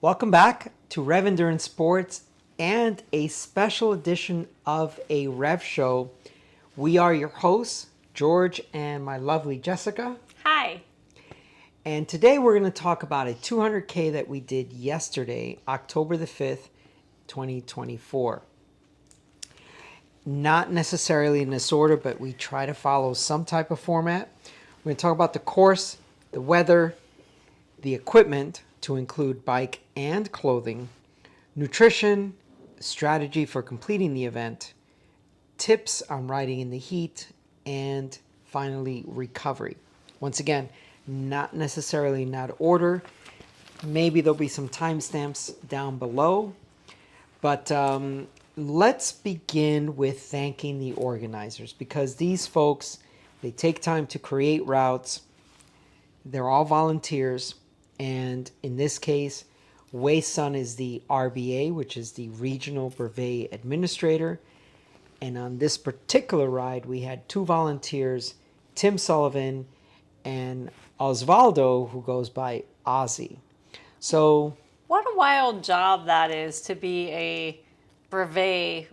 Welcome back to Rev Endurance Sports and a special edition of a Rev Show. We are your hosts, George and my lovely Jessica. Hi. And today we're going to talk about a 200K that we did yesterday, October the 5th, 2024. Not necessarily in this order, but we try to follow some type of format. We're going to talk about the course, the weather, the equipment, to include bike and clothing, nutrition, strategy for completing the event, tips on riding in the heat, and finally recovery. Once again, not necessarily in that order. Maybe there'll be some timestamps down below, but let's begin with thanking the organizers, because these folks, they take time to create routes. They're all volunteers. And in this case, Wei Sun is the RBA, which is the Regional Brevet Administrator. And on this particular ride, we had two volunteers, Tim Sullivan and Osvaldo, who goes by Ozzy. So, What a wild job that is to be a brevet.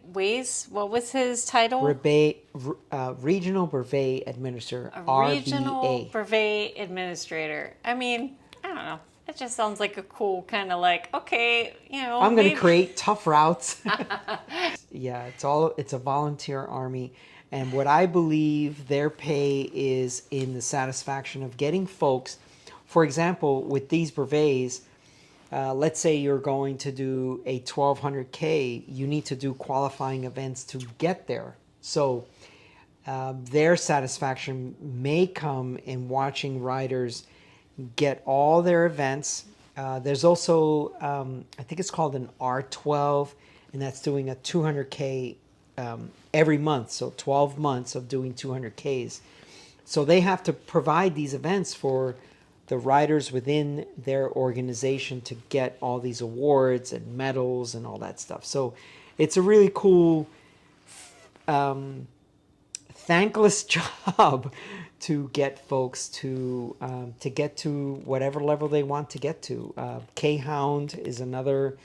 What was his title? Regional Brevet Administrator, A regional RBA. brevet administrator. I mean, I don't know. It just sounds like a cool kind of like, okay, I'm going to create tough routes. Yeah, it's a volunteer army. And what I believe their pay is in the satisfaction of getting folks, for example, with these brevets, let's say you're going to do a 1200K, you need to do qualifying events to get there. So their satisfaction may come in watching riders get all their events. There's also, I think it's called an R12, and that's doing a 200K every month. So 12 months of doing 200Ks. So they have to provide these events for the riders within their organization to get all these awards and medals and all that stuff. So it's a really cool, thankless job to get folks to get to whatever level they want to get to. K-Hound is another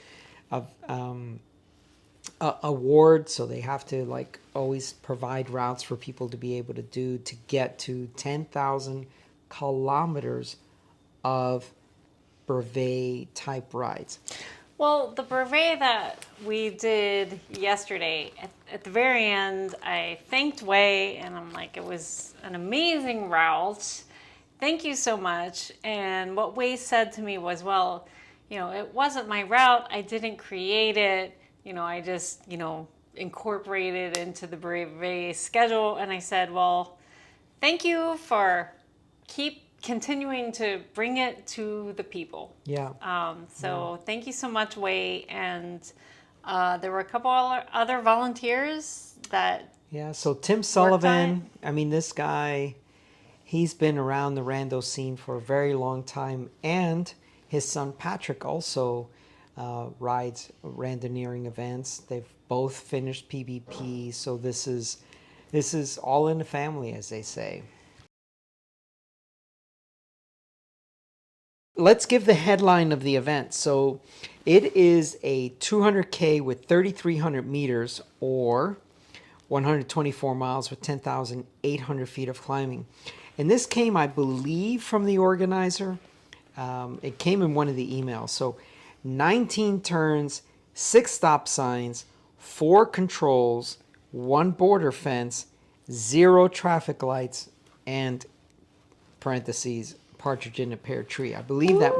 award, so they have to like always provide routes for people to be able to do to get to 10,000 kilometers of brevet type rides. Well, the brevet that we did yesterday, at the very end, I thanked Wei, and I'm like, it was an amazing route. Thank you so much. And what Wei said to me was, well, it wasn't my route. I didn't create it. I just, incorporated it into the brevet schedule. And I said, well, thank you for continuing to bring it to the people. Yeah. So thank you so much, Wei. And there were a couple other volunteers that. Yeah. So Tim Sullivan, I mean, this guy, he's been around the rando scene for a very long time, and his son Patrick also rides randoneering events. They've both finished PBP, so this is all in the family, as they say. Let's give the headline of the event. So it is a 200K with 3,300 meters, or 124 miles with 10,800 feet of climbing. And this came, I believe, from the organizer. It came in one of the emails. So 19 turns, 6 stop signs, 4 controls, 1 border fence, 0 traffic lights, and parentheses, partridge in a pear tree. I believe that.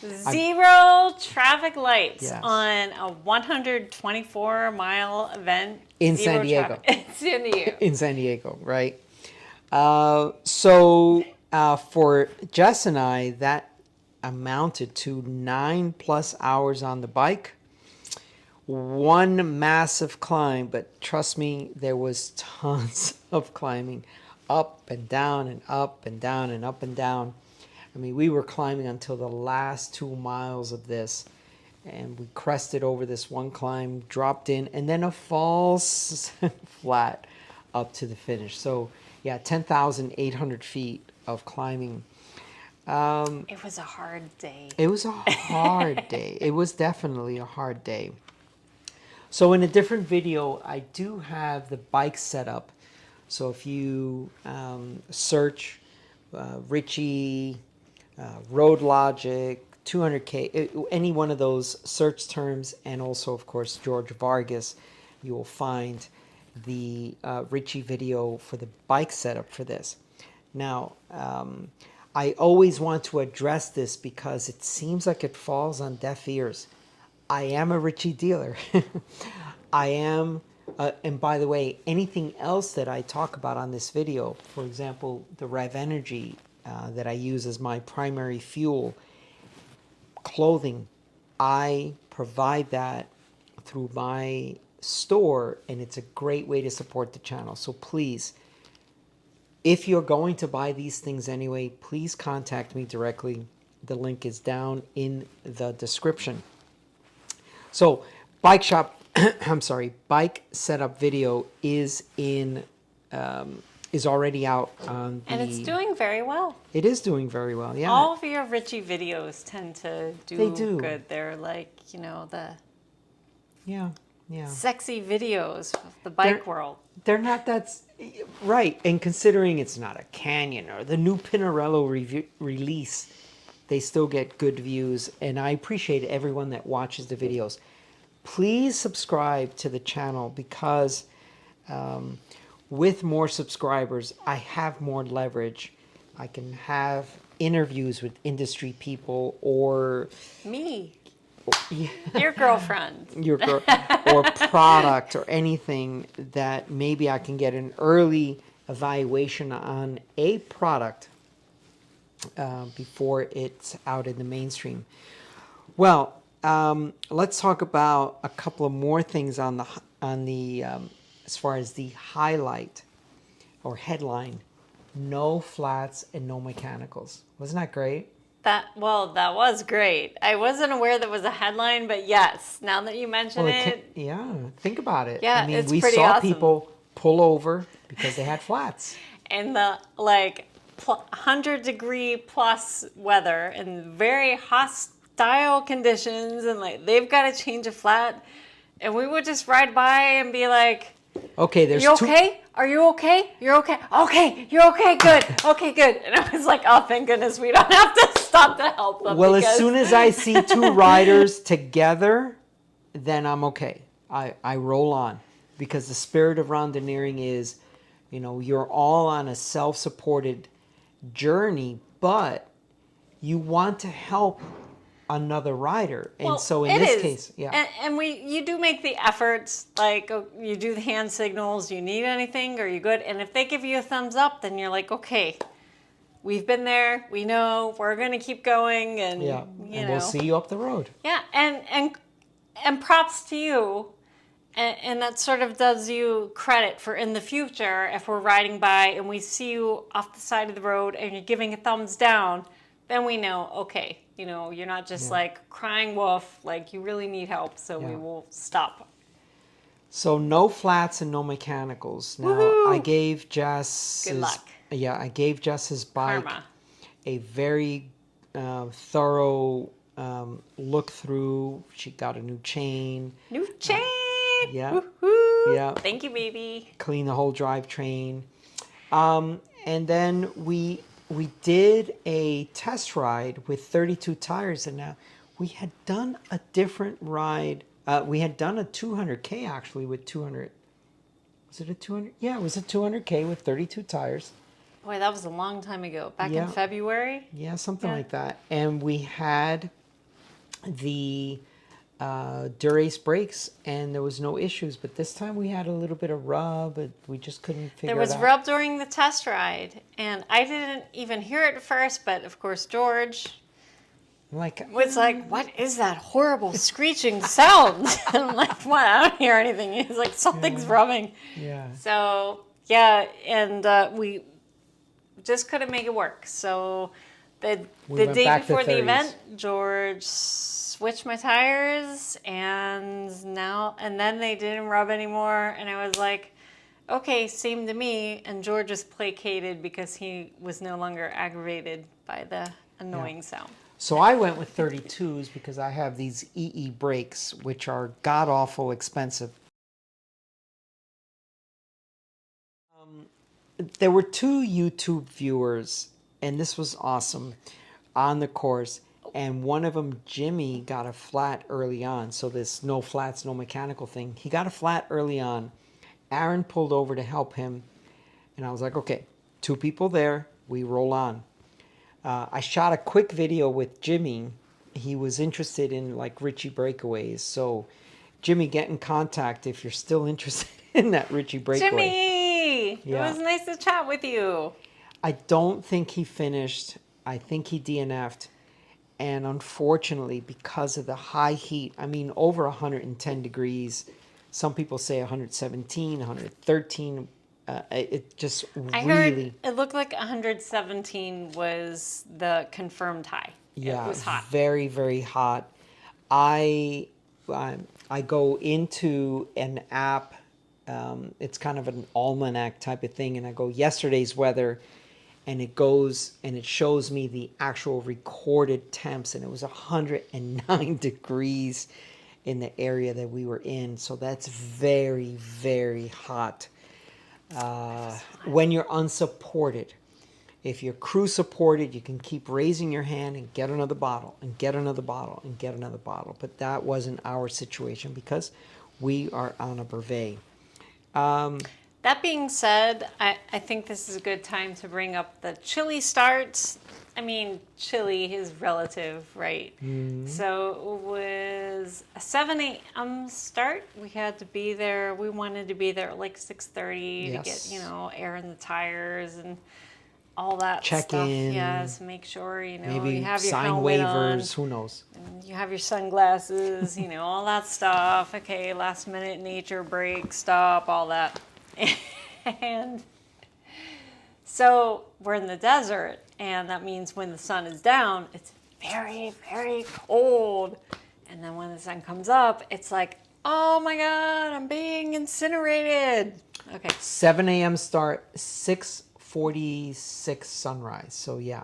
Zero traffic lights, yes, on a 124-mile event in San Diego. In San Diego, right? So for Jess and I, that amounted to 9+ hours on the bike, 1 massive climb. But trust me, there was tons of climbing, up and down and up and down and up and down. I mean, we were climbing until the last 2 miles of this, and we crested over this one climb, dropped in, and then a false flat up to the finish. So yeah, 10,800 feet of climbing. It was a hard day. It was a hard day. It was definitely a hard day. So in a different video, I do have the bike setup. So if you search Ritchey, Road Logic, 200K, any one of those search terms, and also, of course, George Vargas, you will find the Ritchey video for the bike setup for this. Now, I always want to address this because it seems like it falls on deaf ears. I am a Ritchey dealer. I am, and by the way, anything else that I talk about on this video, for example, the REV energy that I use as my primary fuel, clothing, I provide that through my store, and it's a great way to support the channel. So please, if you're going to buy these things anyway, please contact me directly. The link is down in the description. So bike shop, I'm sorry, bike setup video is already out on the... And it's doing very well. It is doing very well, yeah. All of your Ritchey videos tend to They do. good. They're like, you know, the Yeah. sexy videos of the bike world. They're not that... Right, and considering it's not a Canyon or the new Pinarello release, they still get good views, and I appreciate everyone that watches the videos. Please subscribe to the channel because with more subscribers, I have more leverage. I can have interviews with industry people or... Me. Your girlfriend. Or product or anything that maybe I can get an early evaluation on a product before it's out in the mainstream. Well, let's talk about a couple of more things on the as far as the highlight or headline: no flats and no mechanicals. Wasn't that great? That was great. I wasn't aware that was a headline, but yes, now that you mention it. Yeah, think about it. Yeah, I mean, it's we pretty saw awesome. people pull over because they had flats. And the 100-degree plus weather and very hostile conditions, and like they've got to change a flat, and we would just ride by and be like, okay, there's you okay? Are you okay? You're okay? Okay, you're okay, good. Okay, good. And I was like, oh, thank goodness we don't have to stop to help them. Well, as soon as I see two riders together, then I'm okay. I roll on, because the spirit of rountaineering is, you know, you're all on a self-supported journey, but you want to help another rider, and so in this case, yeah. And you do make the efforts, like you do the hand signals. You need anything? Are you good? And if they give you a thumbs up, then you're like, okay, we've been there. We know we're gonna keep going, and Yeah, you and know, we'll see you up the road. Yeah, and props to you. And that sort of does you credit for in the future, if we're riding by and we see you off the side of the road and you're giving a thumbs down, then we know, okay, you know, you're not just like crying wolf, like you really need help, so we will stop. So no flats and no mechanicals. Now, Woohoo! I gave Jess... Good luck. Yeah, I gave Jess's bike Karma. a very thorough look through. She got a new chain. New chain! Yeah. Woohoo! Yeah. Thank you, baby. Clean the whole drivetrain. And then we did a test ride with 32 tires, and now we had done a different ride. We had done a 200K actually with 200. Was it a 200? Yeah, it was a 200K with 32 tires. Boy, that was a long time ago. Back Yeah. in February? Yeah, something Yeah. like that. And we had the Durace brakes, and there was no issues. But this time we had a little bit of rub, and we just couldn't figure it out. There was rub during the test ride, and I didn't even hear it at first, but of course George was like, what is that horrible screeching sound? And I'm like, what? I don't hear anything. He's like, something's rubbing. Yeah. So, yeah, and we just couldn't make it work. So the went day back to before the 30s. event, George switched my tires, and then they didn't rub anymore, and I was like, okay, same to me. And George was placated because he was no longer aggravated by the annoying sound. So I went with 32s because I have these EE brakes, which are god-awful expensive. There were two YouTube viewers, and this was awesome, on the course. And one of them, Jimmy, got a flat early on. So this no flats, no mechanical thing. He got a flat early on. Aaron pulled over to help him. And I was like, okay, two people there. We roll on. I shot a quick video with Jimmy. He was interested in like Ritchey breakaways. So Jimmy, get in contact if you're still interested in that Ritchey breakaway. Jimmy, Yeah. it was nice to chat with you. I don't think he finished. I think he DNF'd. And unfortunately, because of the high heat, I mean, over 110 degrees, some people say 117, 113, it just I really... heard it looked like 117 was the confirmed high. Yeah, it was hot. very, very hot. I go into an app. It's kind of an almanac type of thing, and I go yesterday's weather, and it goes and it shows me the actual recorded temps, and it was 109 degrees in the area that we were in. So that's very, very hot. When you're unsupported. If you're crew supported, you can keep raising your hand and get another bottle and get another bottle and get another bottle. But that wasn't our situation because we are on a brevet. That being said, I think this is a good time to bring up the chilly starts. I mean, chilly is relative, right? So it was a 7 a.m. start. We had to be there. We wanted to be there at like 6:30 to get, air in the tires and all that Check stuff. in. Yes, make sure, Maybe you have your sign helmet waivers. on. Who knows? You have your sunglasses, all that stuff. Okay, last minute nature break, stop, all that. And so we're in the desert, and that means when the sun is down, it's very, very cold. And then when the sun comes up, it's like, oh my God, I'm being incinerated. Okay. 7 a.m. start, 6:46 sunrise. So yeah.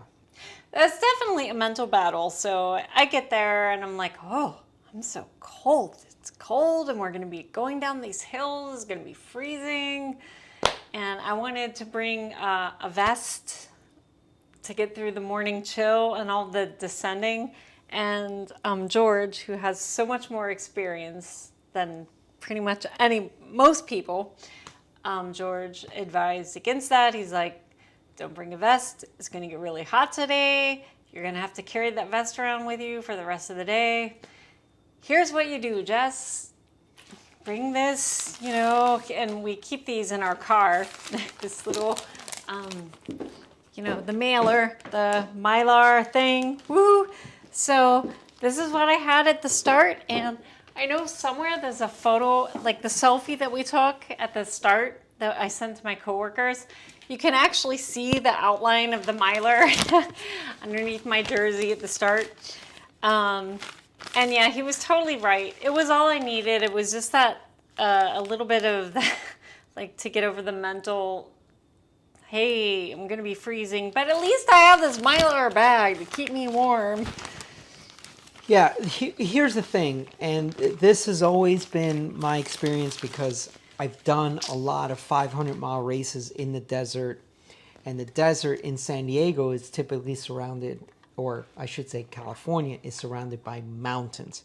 That's definitely a mental battle. So I get there and I'm like, oh, I'm so cold. It's cold and we're going to be going down these hills. It's going to be freezing. And I wanted to bring a vest to get through the morning chill and all the descending. And George, who has so much more experience than pretty much most people, George advised against that. He's like, don't bring a vest. It's going to get really hot today. You're going to have to carry that vest around with you for the rest of the day. Here's what you do, Jess. Bring this, and we keep these in our car. This little, the mailer, the Mylar thing. Woo! So this is what I had at the start. And I know somewhere there's a photo, like the selfie that we took at the start that I sent to my coworkers. You can actually see the outline of the Mylar underneath my jersey at the start. And yeah, he was totally right. It was all I needed. It was just that a little bit of that, like to get over the mental, hey, I'm going to be freezing, but at least I have this Mylar bag to keep me warm. Yeah, here's the thing, and this has always been my experience because I've done a lot of 500-mile races in the desert, and the desert in San Diego is typically surrounded, or I should say California is surrounded by mountains.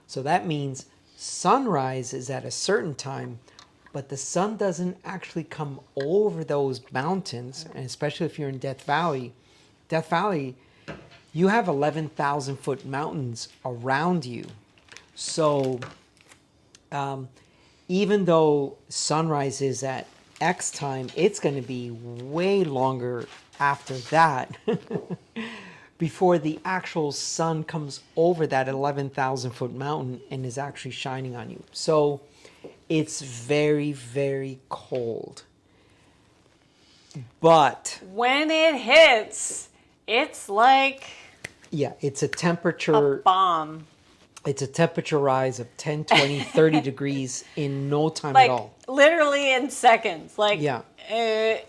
So that means sunrise is at a certain time, but the sun doesn't actually come over those mountains, and especially if you're in Death Valley. Death Valley, you have 11,000-foot mountains around you. So even though sunrise is at X time, it's going to be way longer after that before the actual sun comes over that 11,000-foot mountain and is actually shining on you. So it's very, very cold. But when it hits, it's like it's a temperature a bomb. It's a temperature rise of 10, 20, 30 degrees in no time like, at all. Literally in seconds. Like, Yeah. At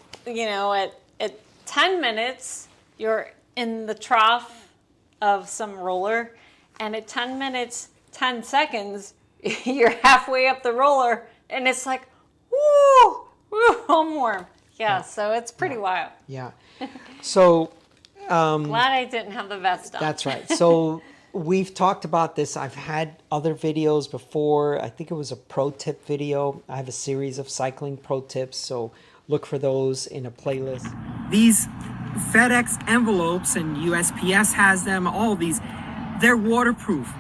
10 minutes, you're in the trough of some roller, and at 10 minutes, 10 seconds, you're halfway up the roller, and it's like, woo, woo, I'm warm. Yeah, so it's pretty wild. Yeah. So Glad I didn't have the vest on. that's right. So we've talked about this. I've had other videos before. I think it was a pro tip video. I have a series of cycling pro tips, so look for those in a playlist. These FedEx envelopes, and USPS has them, all of these, they're waterproof.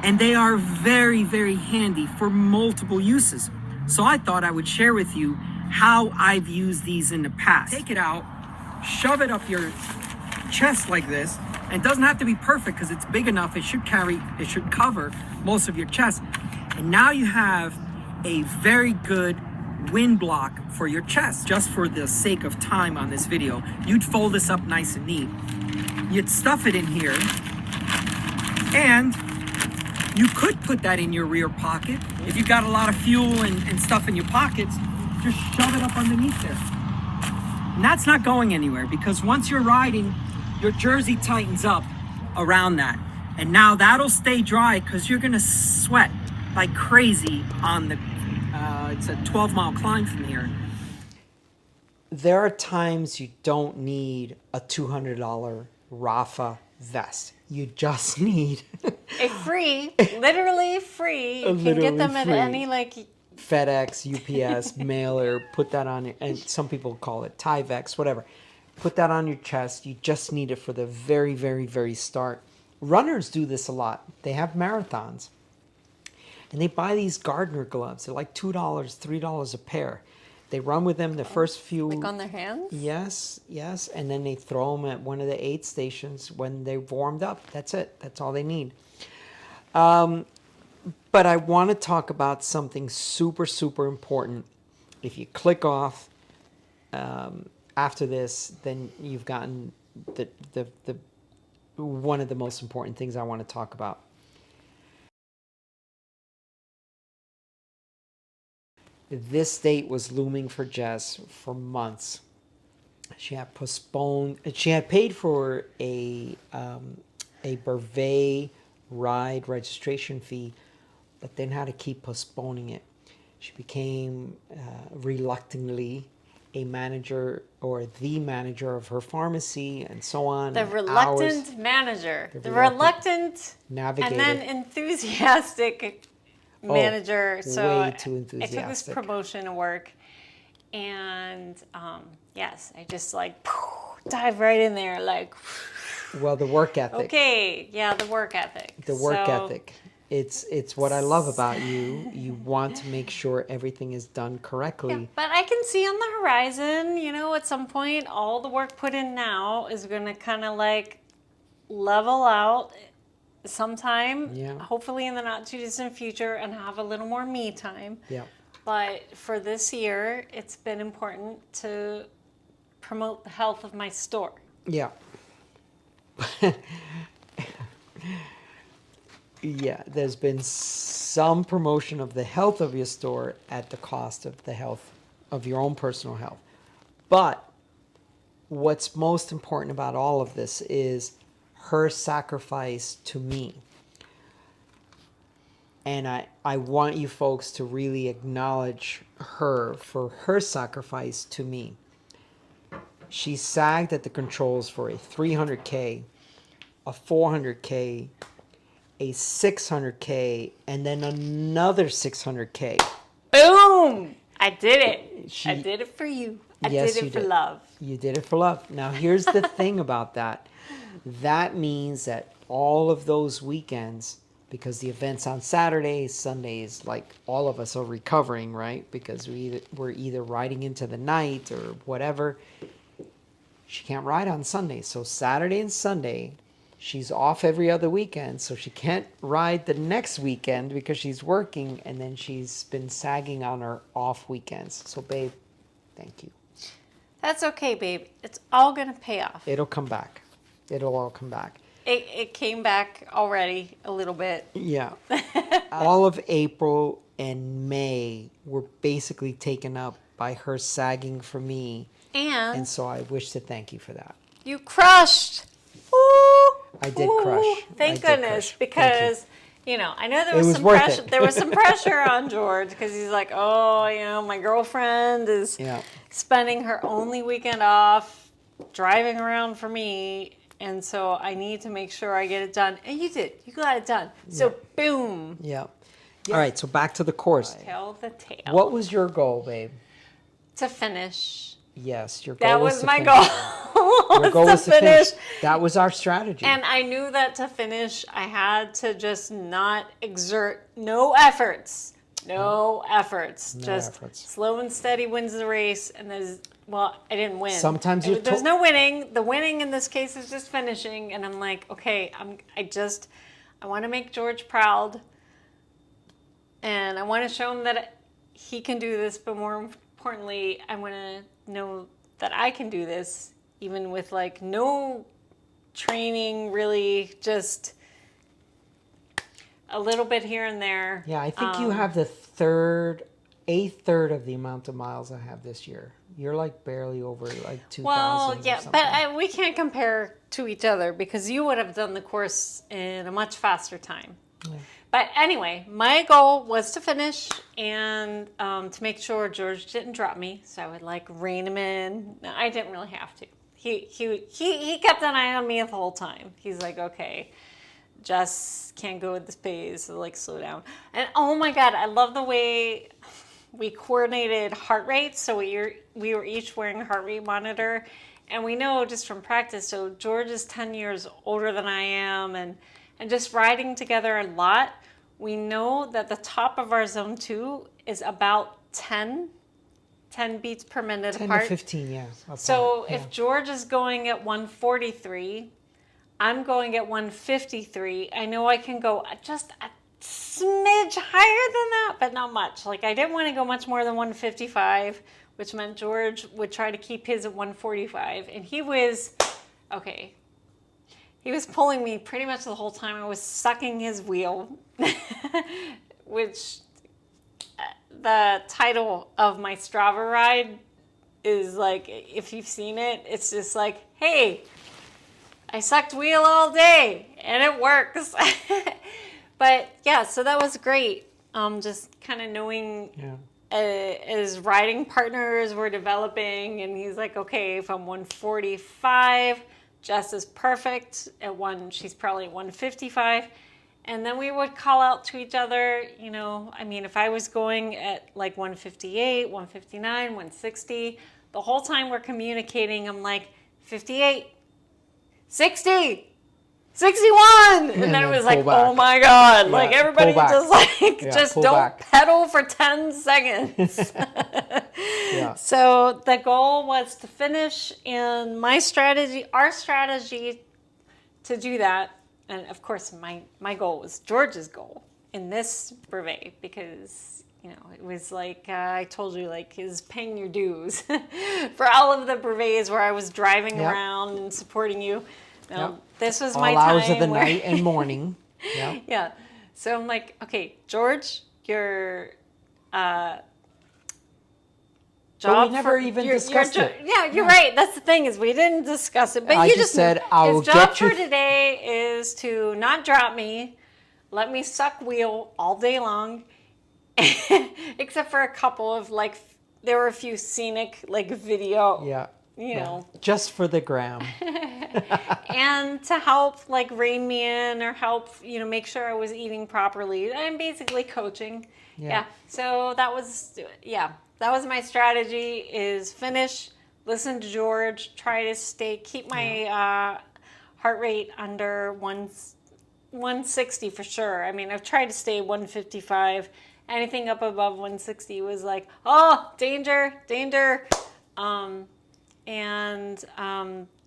And they are very, very handy for multiple uses. So I thought I would share with you how I've used these in the past. Take it out, shove it up your chest like this, and it doesn't have to be perfect because it's big enough. It should cover most of your chest. And now you have a very good wind block for your chest. Just for the sake of time on this video, you'd fold this up nice and neat. You'd stuff it in here, and you could put that in your rear pocket. If you got a lot of fuel and stuff in your pockets, just shove it up underneath there. And that's not going anywhere, because once you're riding, your jersey tightens up around that. And now that'll stay dry because you're gonna sweat like crazy on the, it's a 12-mile climb from here. There are times you don't need a $200 Rafa vest. You just need A free, literally free. You can Literally get them at free. any, like, FedEx, UPS, mailer, put that on, and some people call it Tyvek, whatever. Put that on your chest. You just need it for the very, very, very start. Runners do this a lot. They have marathons, and they buy these gardener gloves. They're like $2, $3 a pair. They run with them the first few. like on their hands? Yes, yes, and then they throw them at one of the aid stations when they've warmed up. That's it. That's all they need. But I want to talk about something super, super important. If you click off after this, then you've gotten the one of the most important things I want to talk about. This date was looming for Jess for months. She had postponed. She had paid for a Brevet ride registration fee, but then had to keep postponing it. She became reluctantly a manager, or the manager of her pharmacy, and so on. The and reluctant hours. manager. The reluctant reluctant navigator. and then enthusiastic manager. So way too I took this enthusiastic. promotion to work, and yes, I just like dive right in there, like, Well, the work ethic. okay, yeah, the work ethic. The work So, ethic. It's what I love about you. You want to make sure everything is done correctly. yeah, but I can see on the horizon, at some point, all the work put in now is going to kind of like level out sometime, Yeah. hopefully in the not too distant future, and have a little more me time. Yeah. But for this year, it's been important to promote the health of my store. Yeah. Yeah, there's been some promotion of the health of your store at the cost of the health of your own personal health. But what's most important about all of this is her sacrifice to me. And I want you folks to really acknowledge her for her sacrifice to me. She sagged at the controls for a 300K, a 400K, a 600K, and then another 600K. Boom! I did it. She- I did it for you. I Yes, did you it for did. love. You did it for love. Now, here's the thing about that. That means that all of those weekends, because the event's on Saturdays, Sundays, like all of us are recovering, right? Because we're either riding into the night or whatever. She can't ride on Sunday. So Saturday and Sunday, she's off every other weekend. So she can't ride the next weekend because she's working. And then she's been sagging on her off weekends. So, babe, thank you. That's okay, babe. It's all going to pay off. It'll come back. It'll all come back. It came back already a little bit. Yeah. All of April and May were basically taken up by her sagging for me. And And so I wish to thank you for that. you crushed. Woo! I did Ooh, crush. thank I did goodness, crush. Thank you. because I know there It was was some worth pressure. it. There was some pressure on George because he's like, oh, my girlfriend is Yeah. spending her only weekend off driving around for me, and so I need to make sure I get it done. And you did. You got it done. So boom, Yeah. All right, so back to the course. tell the tale. What was your goal, babe? To finish? Yes, your goal That was was to my finish. goal. Your goal to was to finish. That was our strategy. And I knew that to finish, I had to just not exert no efforts. No efforts. No just efforts. slow and steady wins the race. And I didn't win. Sometimes there's no winning. The winning in this case is just finishing. And I'm like, okay, I want to make George proud. And I want to show him that he can do this. But more importantly, I want to know that I can do this, even with like no training, really, just a little bit here and there. Yeah, I think you have a third of the amount of miles I have this year. You're like barely over like 2,000. Well, yeah, or something. but we can't compare to each other because you would have done the course in a much faster time. Yeah. But anyway, my goal was to finish and to make sure George didn't drop me, so I would like rein him in. No, I didn't really have to. He kept an eye on me the whole time. He's like, okay, Jess can't go at this pace, so like slow down. And oh my God, I love the way we coordinated heart rate. So we were each wearing a heart rate monitor, and we know just from practice. So George is 10 years older than I am, and just riding together a lot, we know that the top of our zone 2 is about 10 beats per minute 10 apart. to 15, yeah. So if George is going at 143, I'm going at 153. I know I can go just a smidge higher than that, but not much. Like I didn't want to go much more than 155, which meant George would try to keep his at 145. And he was pulling me pretty much the whole time. I was sucking his wheel, which the title of my Strava ride is like, if you've seen it, it's just like, hey, I sucked wheel all day and it works. But yeah, so that was great. Just kind of knowing as riding partners were developing, and he's like, okay, if I'm 145, Jess is perfect at she's probably at 155. And then we would call out to each other, I mean, if I was going at like 158, 159, 160, the whole time we're communicating, I'm like, 58, 60, 61. And then it was like, back. oh my God. Yeah, like everybody just like, just don't back. pedal for 10 seconds. Yeah. So the goal was to finish, and our strategy to do that, and of course my goal was George's goal in this brevet, because it was like I told you, like is paying your dues for all of the brevets where I was driving around and supporting you. This was my all time. Hours of the night and morning. Yeah. Yeah. So I'm like, okay, George, your But we never even discussed it. Yeah, you're right. That's the thing, is we didn't discuss it. But I you just said, I will his job get you. for today is to not drop me, let me suck wheel all day long, except for a couple of like, there were a few scenic like video. Yeah. You know, just for the gram. and to help like rein me in, or help make sure I was eating properly. I'm basically coaching. Yeah. So that was my strategy, is finish, listen to George, try to keep my heart rate under 160 for sure. I mean, I've tried to stay 155. Anything up above 160 was like, oh, danger.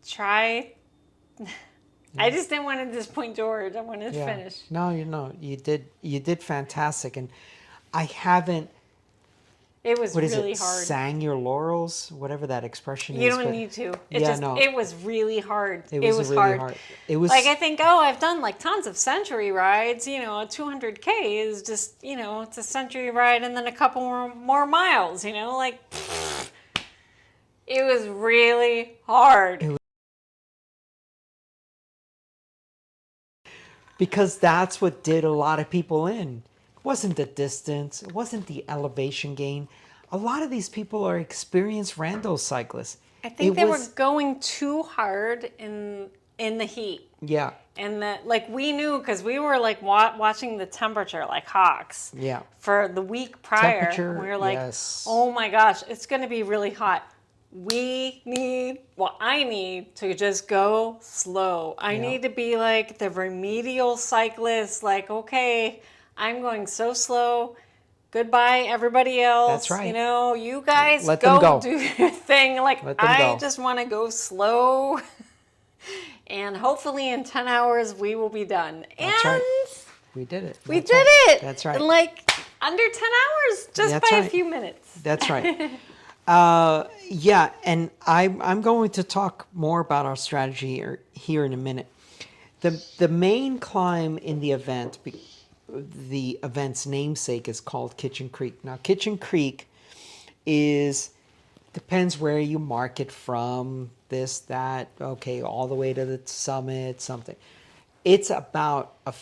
Try. I just didn't want to disappoint George. I wanted to finish. No, you did fantastic, and I haven't. It was really hard. Sang your laurels, whatever that expression is. You don't need to. It was really hard. It was really hard. It was like, I think, I've done like tons of century rides. A 200K is just, it's a century ride and then a couple more miles. Like, it was really hard. because that's what did a lot of people in. It wasn't the distance, it wasn't the elevation gain. A lot of these people are experienced rando cyclists. I think It they was, were going too hard in the heat. yeah, And that, like, we knew because we were like watching the temperature like hawks. yeah. For the week prior, Temperature, we were like, yes. "Oh my gosh, it's going to be really hot." I need to just go slow. I Yeah. need to be like the remedial cyclist. Like, okay, I'm going so slow. Goodbye, everybody else. That's right. You know, you guys Let them go. do your thing. Like, Let them I go. just want to go slow. And hopefully in 10 hours we will be done. That's and right. We did it. we That's did right. it. That's right. In like under 10 hours, just That's by right. a few minutes. That's right. Yeah, and I'm going to talk more about our strategy here in a minute. The main climb in the event, the event's namesake is called Kitchen Creek. Now, Kitchen Creek depends where you mark it from, this, that, okay, all the way to the summit, something. It's about a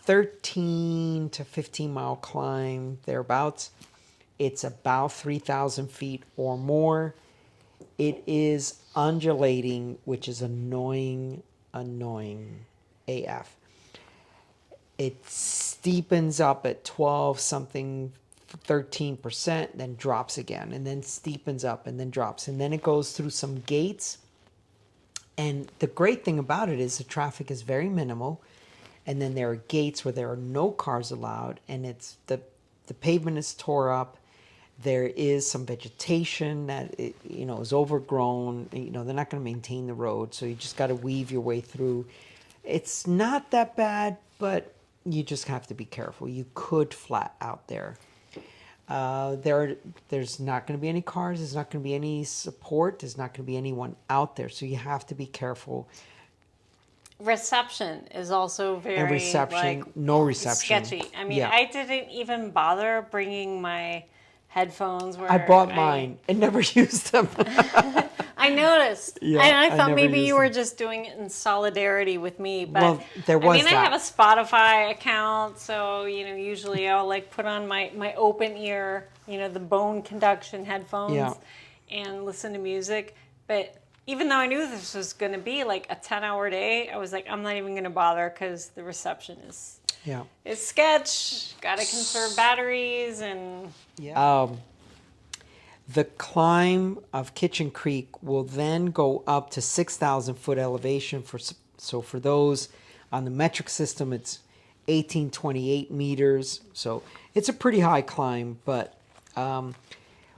13 to 15 mile climb, thereabouts. It's about 3,000 feet or more. It is undulating, which is annoying AF. It steepens up at 12 something 13%, then drops again, and then steepens up and then drops. And then it goes through some gates. And the great thing about it is the traffic is very minimal. And then there are gates where there are no cars allowed, and it's the pavement is tore up. There is some vegetation that is overgrown. They're not going to maintain the road, so you just got to weave your way through. It's not that bad, but you just have to be careful. You could flat out there. There's not going to be any cars. There's not going to be any support. There's not going to be anyone out there, so you have to be careful. Reception is also very reception, like, no reception. sketchy. I mean, Yeah. I didn't even bother bringing my headphones. Where I bought mine and never used them. I noticed. Yeah, and I I thought never maybe used you were them. just doing it in solidarity with me. But Well, there was I that. have a Spotify account, so usually I'll like put on my open ear, the bone conduction headphones, Yeah. and listen to music. But even though I knew this was going to be like a 10-hour day, I was like, I'm not even going to bother because the reception is Yeah. it's sketch. Got to conserve batteries and Yeah. The climb of Kitchen Creek will then go up to 6,000 foot elevation. So for those on the metric system, it's 1828 meters. So it's a pretty high climb, but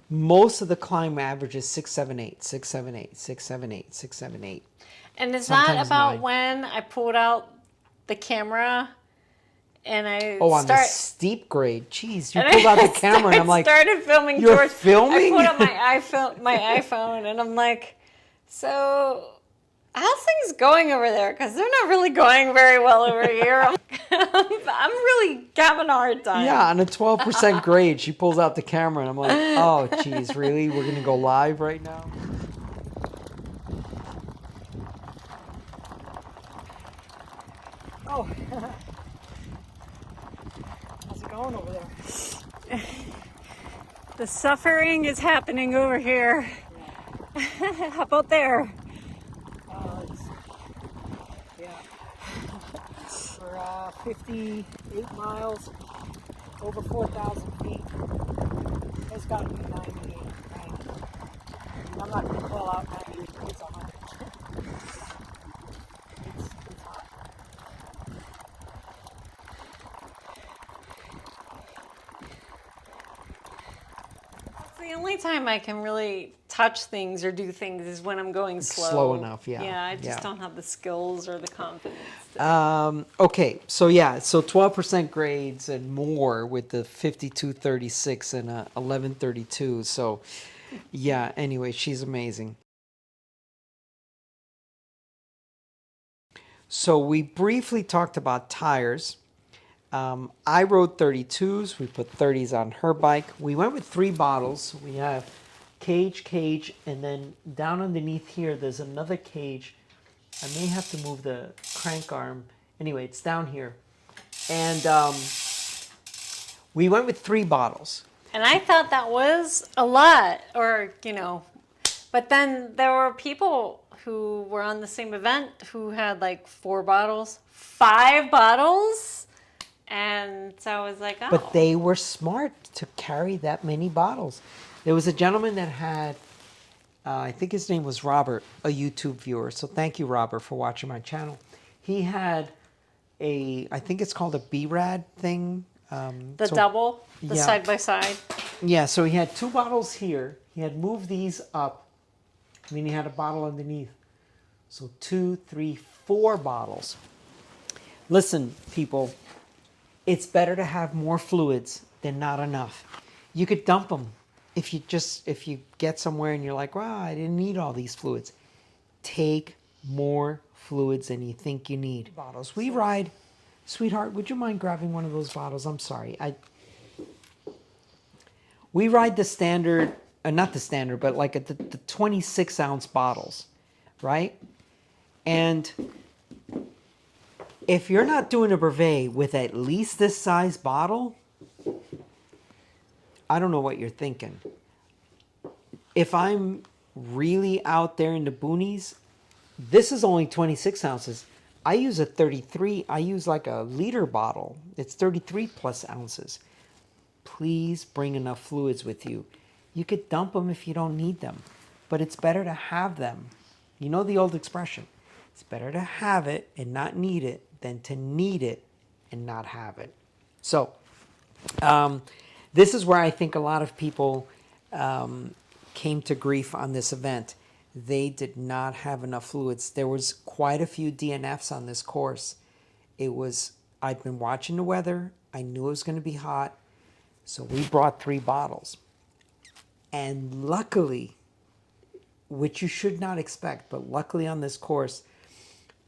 most of the climb averages 678, 678, 678, 678. And it's not Sometimes about 9. when I pulled out the camera and I On the steep grade. Jeez, you and pulled out I the camera and I'm like, started filming. "You're George. filming?" I put up my iPhone, and I'm like, so how's things going over there? Because they're not really going very well over here. I'm really having a hard time. yeah, on a 12% grade, she pulls out the camera and I'm like, oh, geez, really? We're going to go live right now? Oh, how's it going over there? The suffering is happening over here. How about there? We're 58 miles, over 4,000 feet. It's got to be 98, right? I'm not going to call out 98, it's 100. It's hot. The only time I can really touch things or do things is when I'm going slow. Slow enough, yeah. Yeah, I just Yeah. don't have the skills or the confidence. Okay, so 12% grades and more with the 5236 and 1132. So, yeah, anyway, she's amazing. So we briefly talked about tires. I rode 32s. We put 30s on her bike. We went with 3 bottles. We have cage, and then down underneath here, there's another cage. I may have to move the crank arm Anyway, it's down here. And we went with 3 bottles. And I thought that was a lot, or, but then there were people who were on the same event who had like 4 bottles, 5 bottles. And so I was like, oh. But they were smart to carry that many bottles. There was a gentleman that had, I think his name was Robert, a YouTube viewer. So thank you, Robert, for watching my channel. He had I think it's called a BRAD thing. The double, the yeah. side by side. Yeah, so he had 2 bottles here. He had moved these up. And then he had a bottle underneath. So 2, 3, 4 bottles. Listen, people, it's better to have more fluids than not enough. You could dump them if you get somewhere and you're like, wow, I didn't need all these fluids. Take more fluids than you think you need. Bottles. We ride, sweetheart, would you mind grabbing one of those bottles? I'm sorry. We ride the standard, not the standard, but like the 26 ounce bottles, right? And if you're not doing a brevet with at least this size bottle, I don't know what you're thinking. If I'm really out there in the boonies, this is only 26 ounces. I use a 33. I use like a liter bottle. It's 33 plus ounces. Please bring enough fluids with you. You could dump them if you don't need them, but it's better to have them. You know the old expression. It's better to have it and not need it than to need it and not have it. So this is where I think a lot of people came to grief on this event. They did not have enough fluids. There was quite a few DNFs on this course. I'd been watching the weather. I knew it was going to be hot. So we brought 3 bottles. And luckily, which you should not expect, but luckily on this course,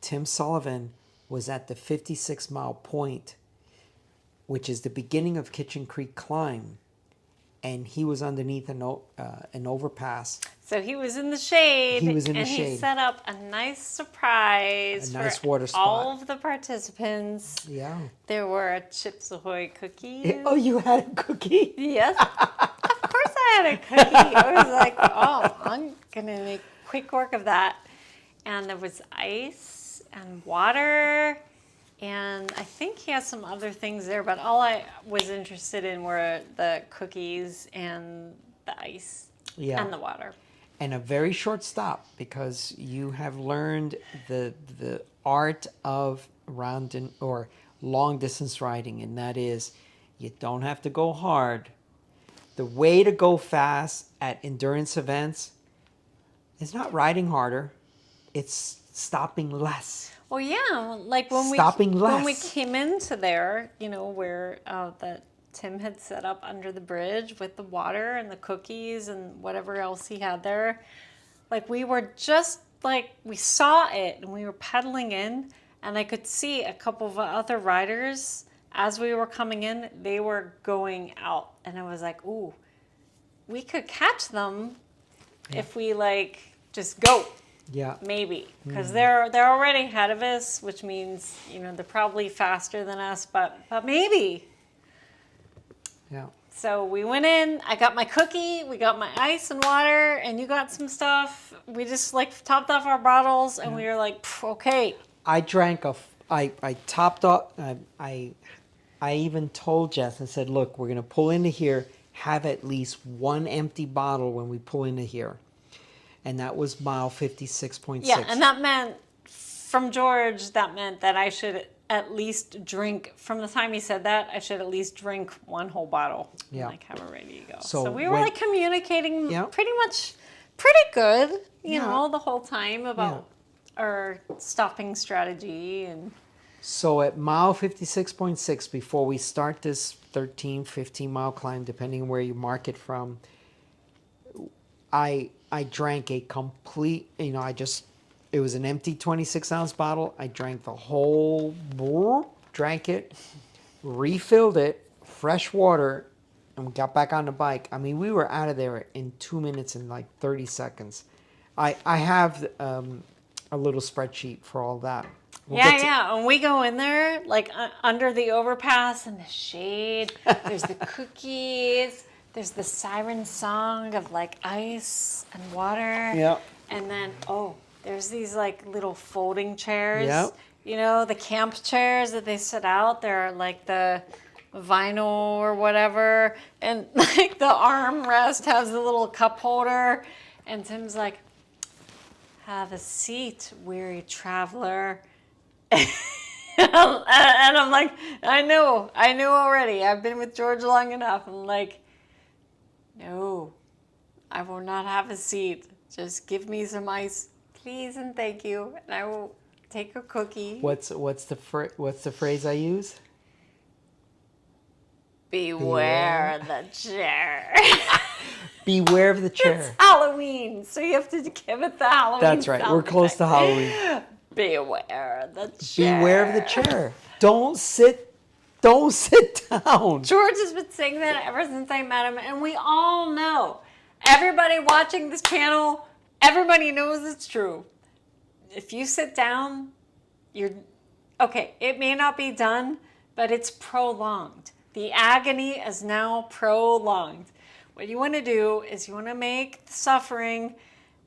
Tim Sullivan was at the 56-mile point, which is the beginning of Kitchen Creek Climb. And he was underneath an overpass. So he was in the shade. He was in the shade. And he set up a nice surprise for water spot. All of the participants. Yeah. There were Chips Ahoy cookies. Oh, you had a cookie? Yes. Of course I had a cookie. I was like, oh, I'm going to make quick work of that. And there was ice and water. And I think he has some other things there, but all I was interested in were the cookies and the ice and the water. And a very short stop, because you have learned the art of long distance riding, and that is you don't have to go hard. The way to go fast at endurance events is not riding harder, it's stopping less. Well, yeah, like when we came into there, where that Tim had set up under the bridge with the water and the cookies and whatever else he had there, like we were just like, we saw it and we were pedaling in, and I could see a couple of other riders as we were coming in, they were going out, and I was like, ooh, we could catch them if we just go. Yeah. Maybe, because they're already ahead of us, which means, they're probably faster than us, but maybe. Yeah. So we went in, I got my cookie, we got my ice and water, and you got some stuff. We just topped off our bottles, and we were like, okay. I drank I topped off, I even told Jess, I said, look, we're going to pull into here, have at least 1 empty bottle when we pull into here. And that was mile 56.6. Yeah, and that meant, from George, that meant that I should at least drink, from the time he said that, I should at least drink 1 whole bottle. Yeah. And have it ready to go. So we were communicating pretty good, you know, the whole time about our stopping strategy. And so at mile 56.6, before we start this 13, 15 mile climb, depending on where you mark it from, I drank a complete, it was an empty 26 ounce bottle. I drank the whole, drank it, refilled it, fresh water, and we got back on the bike. I mean, we were out of there in 2 minutes and 30 seconds. I have a little spreadsheet for all that. Yeah. And we go in there, like under the overpass in the shade. There's the cookies. There's the siren song of like ice and water. Yeah. And then, there's these like little folding chairs. Yep. You know, the camp chairs that they sit out. They're like the vinyl or whatever. And like the armrest has the little cup holder. And Tim's like, have a seat, weary traveler. And I'm like, I know already. I've been with George long enough. I'm like, no, I will not have a seat. Just give me some ice, please and thank you, and I will take a cookie. What's the phrase I use? Beware the chair. Beware of the chair. It's Halloween, so you have to give it the Halloween. That's right. We're close to Halloween. Beware the chair. Beware of the chair. Don't sit down. George has been saying that ever since I met him, and we all know. Everybody watching this channel, everybody knows it's true. If you sit down, it may not be done, but it's prolonged. The agony is now prolonged. What you want to do is you want to make the suffering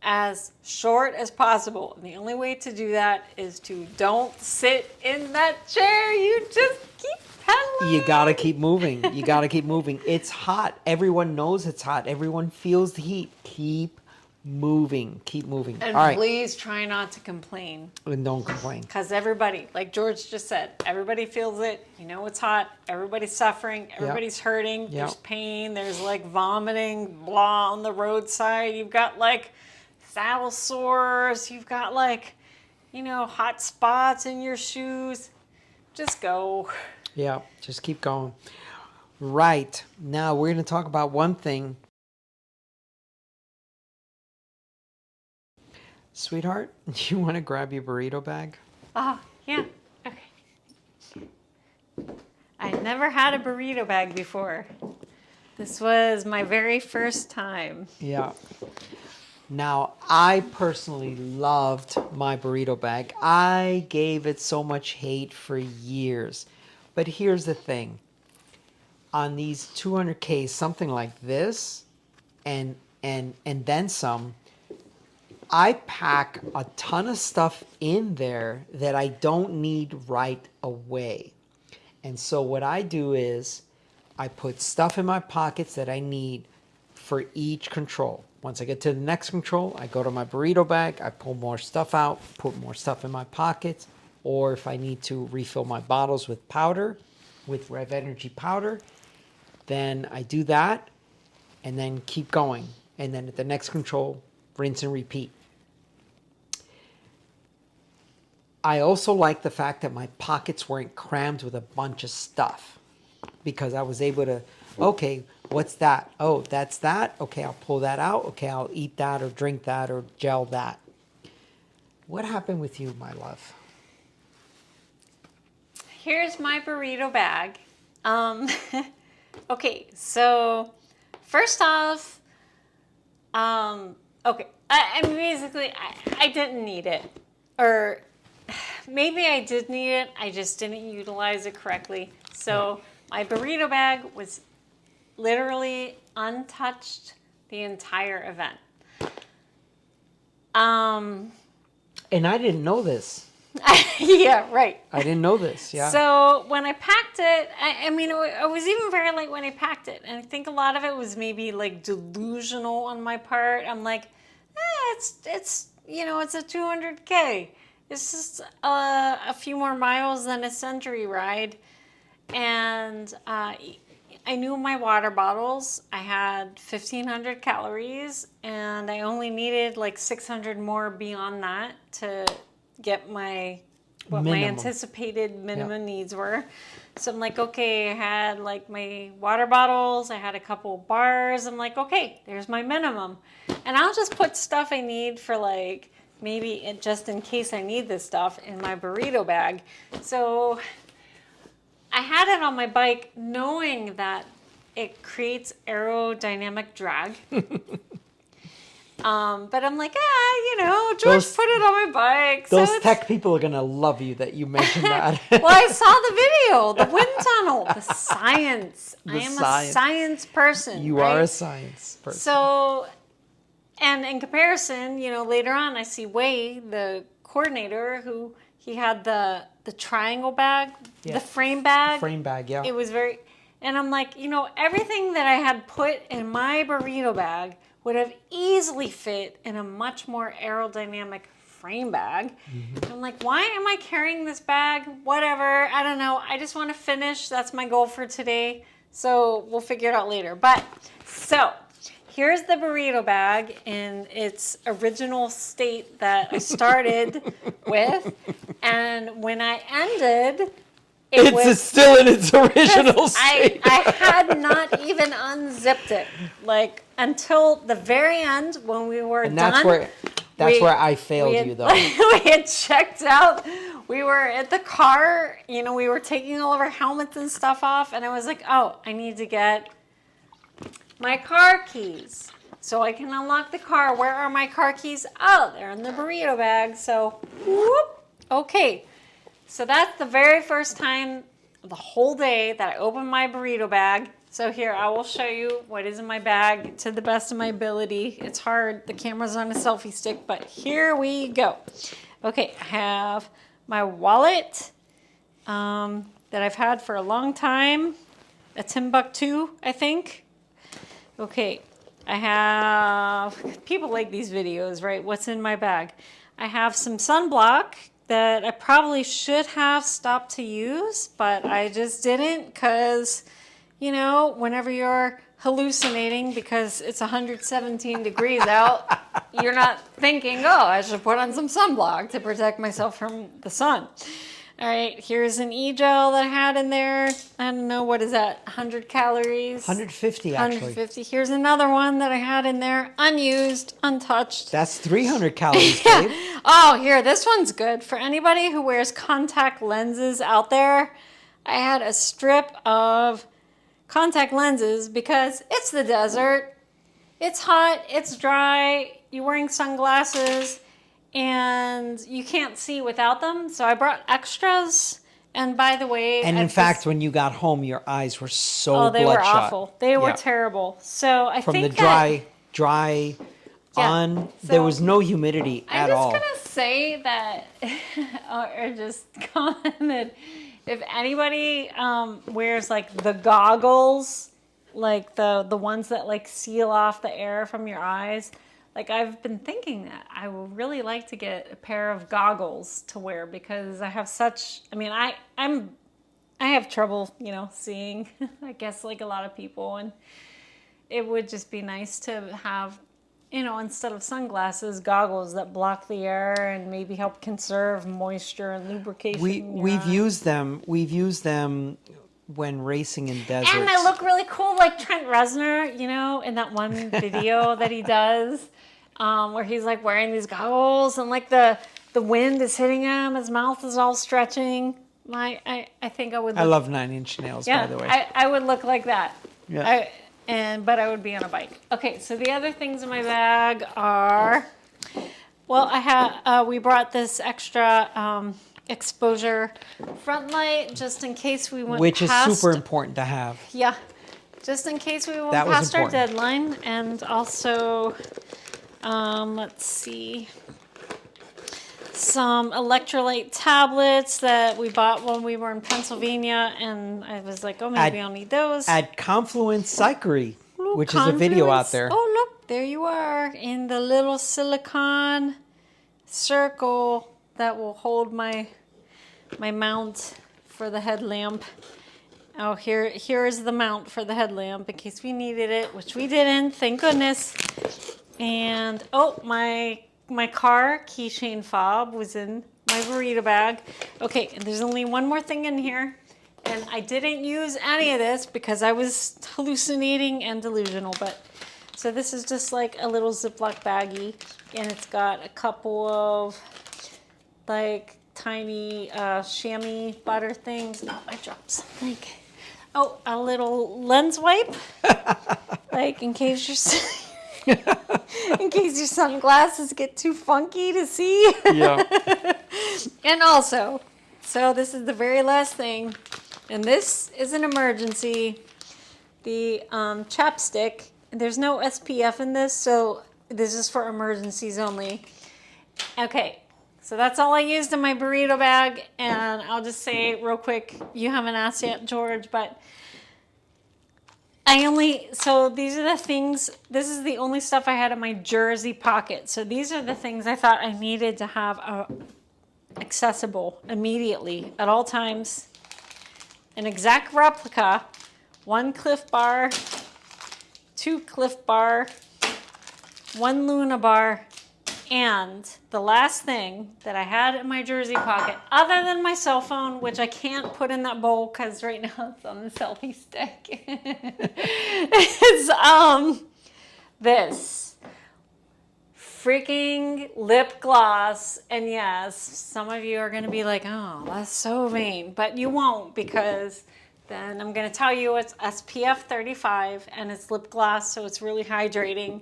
as short as possible. And the only way to do that is to don't sit in that chair. You just keep pedaling. You gotta keep moving. It's hot. Everyone knows it's hot. Everyone feels the heat. Keep moving. And All right. please try not to complain. And don't complain. Because everybody, like George just said, everybody feels it. You know it's hot. Everybody's suffering. Everybody's hurting. Yep. There's pain. There's like vomiting, blah, on the roadside. You've got like saddle sores. You've got like, hot spots in your shoes. Just go. Yeah, just keep going. Right. Now we're going to talk about one thing. Sweetheart, you want to grab your burrito bag? Oh, yeah. Okay. I've never had a burrito bag before. This was my very first time. Yeah. Now, I personally loved my burrito bag. I gave it so much hate for years. But here's the thing. On these 200Ks, something like this, and then some, I pack a ton of stuff in there that I don't need right away. And so what I do is I put stuff in my pockets that I need for each control. Once I get to the next control, I go to my burrito bag, I pull more stuff out, put more stuff in my pockets, or if I need to refill my bottles with powder, with REV Energy powder, then I do that and then keep going. And then at the next control, rinse and repeat. I also like the fact that my pockets weren't crammed with a bunch of stuff because I was able to, okay, what's that? Oh, that's that? Okay, I'll pull that out. Okay, I'll eat that or drink that or gel that. What happened with you, my love? Here's my burrito bag. Okay, so first off, okay, I mean, basically, I didn't need it. Or maybe I did need it, I just didn't utilize it correctly. So my burrito bag was literally untouched the entire event. And I didn't know this. Yeah, right. I didn't know this, yeah. So when I packed it, I mean, I was even very late when I packed it. And I think a lot of it was maybe like delusional on my part. I'm like, it's a 200K. It's just a few more miles than a century ride. And I knew my water bottles. I had 1,500 calories, and I only needed like 600 more beyond that to get my anticipated minimum needs were. So I'm like, okay, I had like my water bottles, I had a couple bars. I'm like, okay, there's my minimum. And I'll just put stuff I need for like maybe just in case I need this stuff in my burrito bag. So I had it on my bike knowing that it creates aerodynamic drag. But I'm like, George Those- put it on my bike. Those so it's, tech people are going to love you that you mentioned that. well, I saw the video, the wind tunnel, the science. I am science. a science person. You right? are a science person. So, and in comparison, later on I see Wei, the coordinator, who he had the triangle bag, Yeah. the frame bag. Frame bag, yeah. It was very, and I'm like, everything that I had put in my burrito bag would have easily fit in a much more aerodynamic frame bag. Mm-hmm. I'm like, why am I carrying this bag? Whatever, I don't know. I just want to finish. That's my goal for today. So we'll figure it out later. But so here's the burrito bag in its original state that I started with. And when I ended, it was still in its original state. I had not even unzipped it, like until the very end when we were And done. that's where I failed we had, you, though. we had checked out. We were at the car. We were taking all of our helmets and stuff off, and I was like, "Oh, I need to get my car keys so I can unlock the car. Where are my car keys? Oh, they're in the burrito bag." So, whoop. Okay. So that's the very first time the whole day that I opened my burrito bag. So here, I will show you what is in my bag to the best of my ability. It's hard. The camera's on a selfie stick, but here we go. Okay, I have my wallet that I've had for a long time. A Timbuktu, I think. Okay, I have... People like these videos, right? What's in my bag? I have some sunblock that I probably should have stopped to use, but I just didn't because, whenever you're hallucinating because it's 117 degrees out, you're not thinking, oh, I should put on some sunblock to protect myself from the sun. All right, here's an e-gel that I had in there. I don't know, what is that, 100 calories? 150, actually. 150. Here's another one that I had in there, unused, untouched. That's 300 calories, babe. Oh, here, this one's good. For anybody who wears contact lenses out there, I had a strip of contact lenses because it's the desert. It's hot, it's dry, you're wearing sunglasses, and you can't see without them. So I brought extras. And by the way... And in fact, when you got home, your eyes were so bloodshot. Oh, they were awful. They were Yeah. terrible. So I From think the dry Yeah. on, So there was no humidity at all. I'm just going to say that, or just comment that if anybody wears like the goggles, like the ones that like seal off the air from your eyes, like I've been thinking that I would really like to get a pair of goggles to wear because I have such, I have trouble, seeing, I guess like a lot of people, and it would just be nice to have, instead of sunglasses, goggles that block the air and maybe help conserve moisture and lubrication. We've used them. We've used them when racing in deserts. And I look really cool like Trent Reznor, in that one video that he does, where he's like wearing these goggles and like the wind is hitting him, his mouth is all stretching. I think I would look, I love 9 Inch Nails, by the way. I would look like that. Yeah. But I would be on a bike. Okay, so the other things in my bag are, well, we brought this extra exposure front light just in case we went Which is past, super important to have. Yeah, just in case we went That was past our important. deadline. And also, let's see, some electrolyte tablets that we bought when we were in Pennsylvania, and I was like, oh, maybe I'll need those. At Confluence Cyclery, Little which is a video out Confluence. there. Oh, look, there you are in the little silicone circle that will hold my mount for the headlamp. Oh, here is the mount for the headlamp in case we needed it, which we didn't, thank goodness. And oh, my car keychain fob was in my burrito bag. Okay, and there's only one more thing in here. And I didn't use any of this because I was hallucinating and delusional. But so this is just like a little Ziploc baggie, and it's got a couple of like tiny chamois butter things. Oh, I dropped something. Oh, a little lens wipe, like in case you're in case your sunglasses get too funky to see. Yeah. And also, so this is the very last thing, and this is an emergency. The chapstick, there's no SPF in this, so this is for emergencies only. Okay, so that's all I used in my burrito bag, and I'll just say real quick, you haven't asked yet, George, but so these are the things, this is the only stuff I had in my jersey pocket. So these are the things I thought I needed to have accessible immediately at all times. An exact replica, 1 Cliff Bar, 2 Cliff Bar, 1 Luna Bar, and the last thing that I had in my jersey pocket, other than my cell phone, which I can't put in that bowl because right now it's on the selfie stick, is this freaking lip gloss. And yes, some of you are going to be like, oh, that's so vain, but you won't, because then I'm going to tell you it's SPF 35 and it's lip gloss, so it's really hydrating.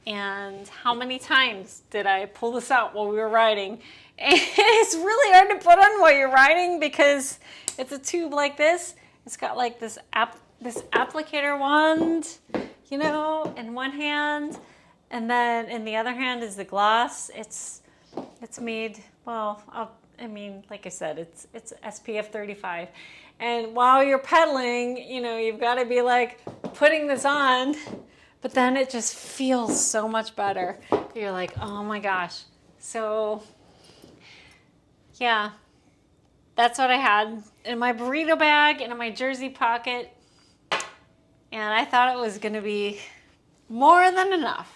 And how many times did I pull this out while we were riding? And it's really hard to put on while you're riding because it's a tube like this. It's got like this applicator wand, you know, in one hand, and then in the other hand is the gloss. It's made, well, I mean, like I said, it's SPF 35. And while you're pedaling, you know, you've got to be like putting this on. But then it just feels so much better. You're like, oh my gosh. So, yeah, that's what I had in my burrito bag and in my jersey pocket. And I thought it was going to be more than enough.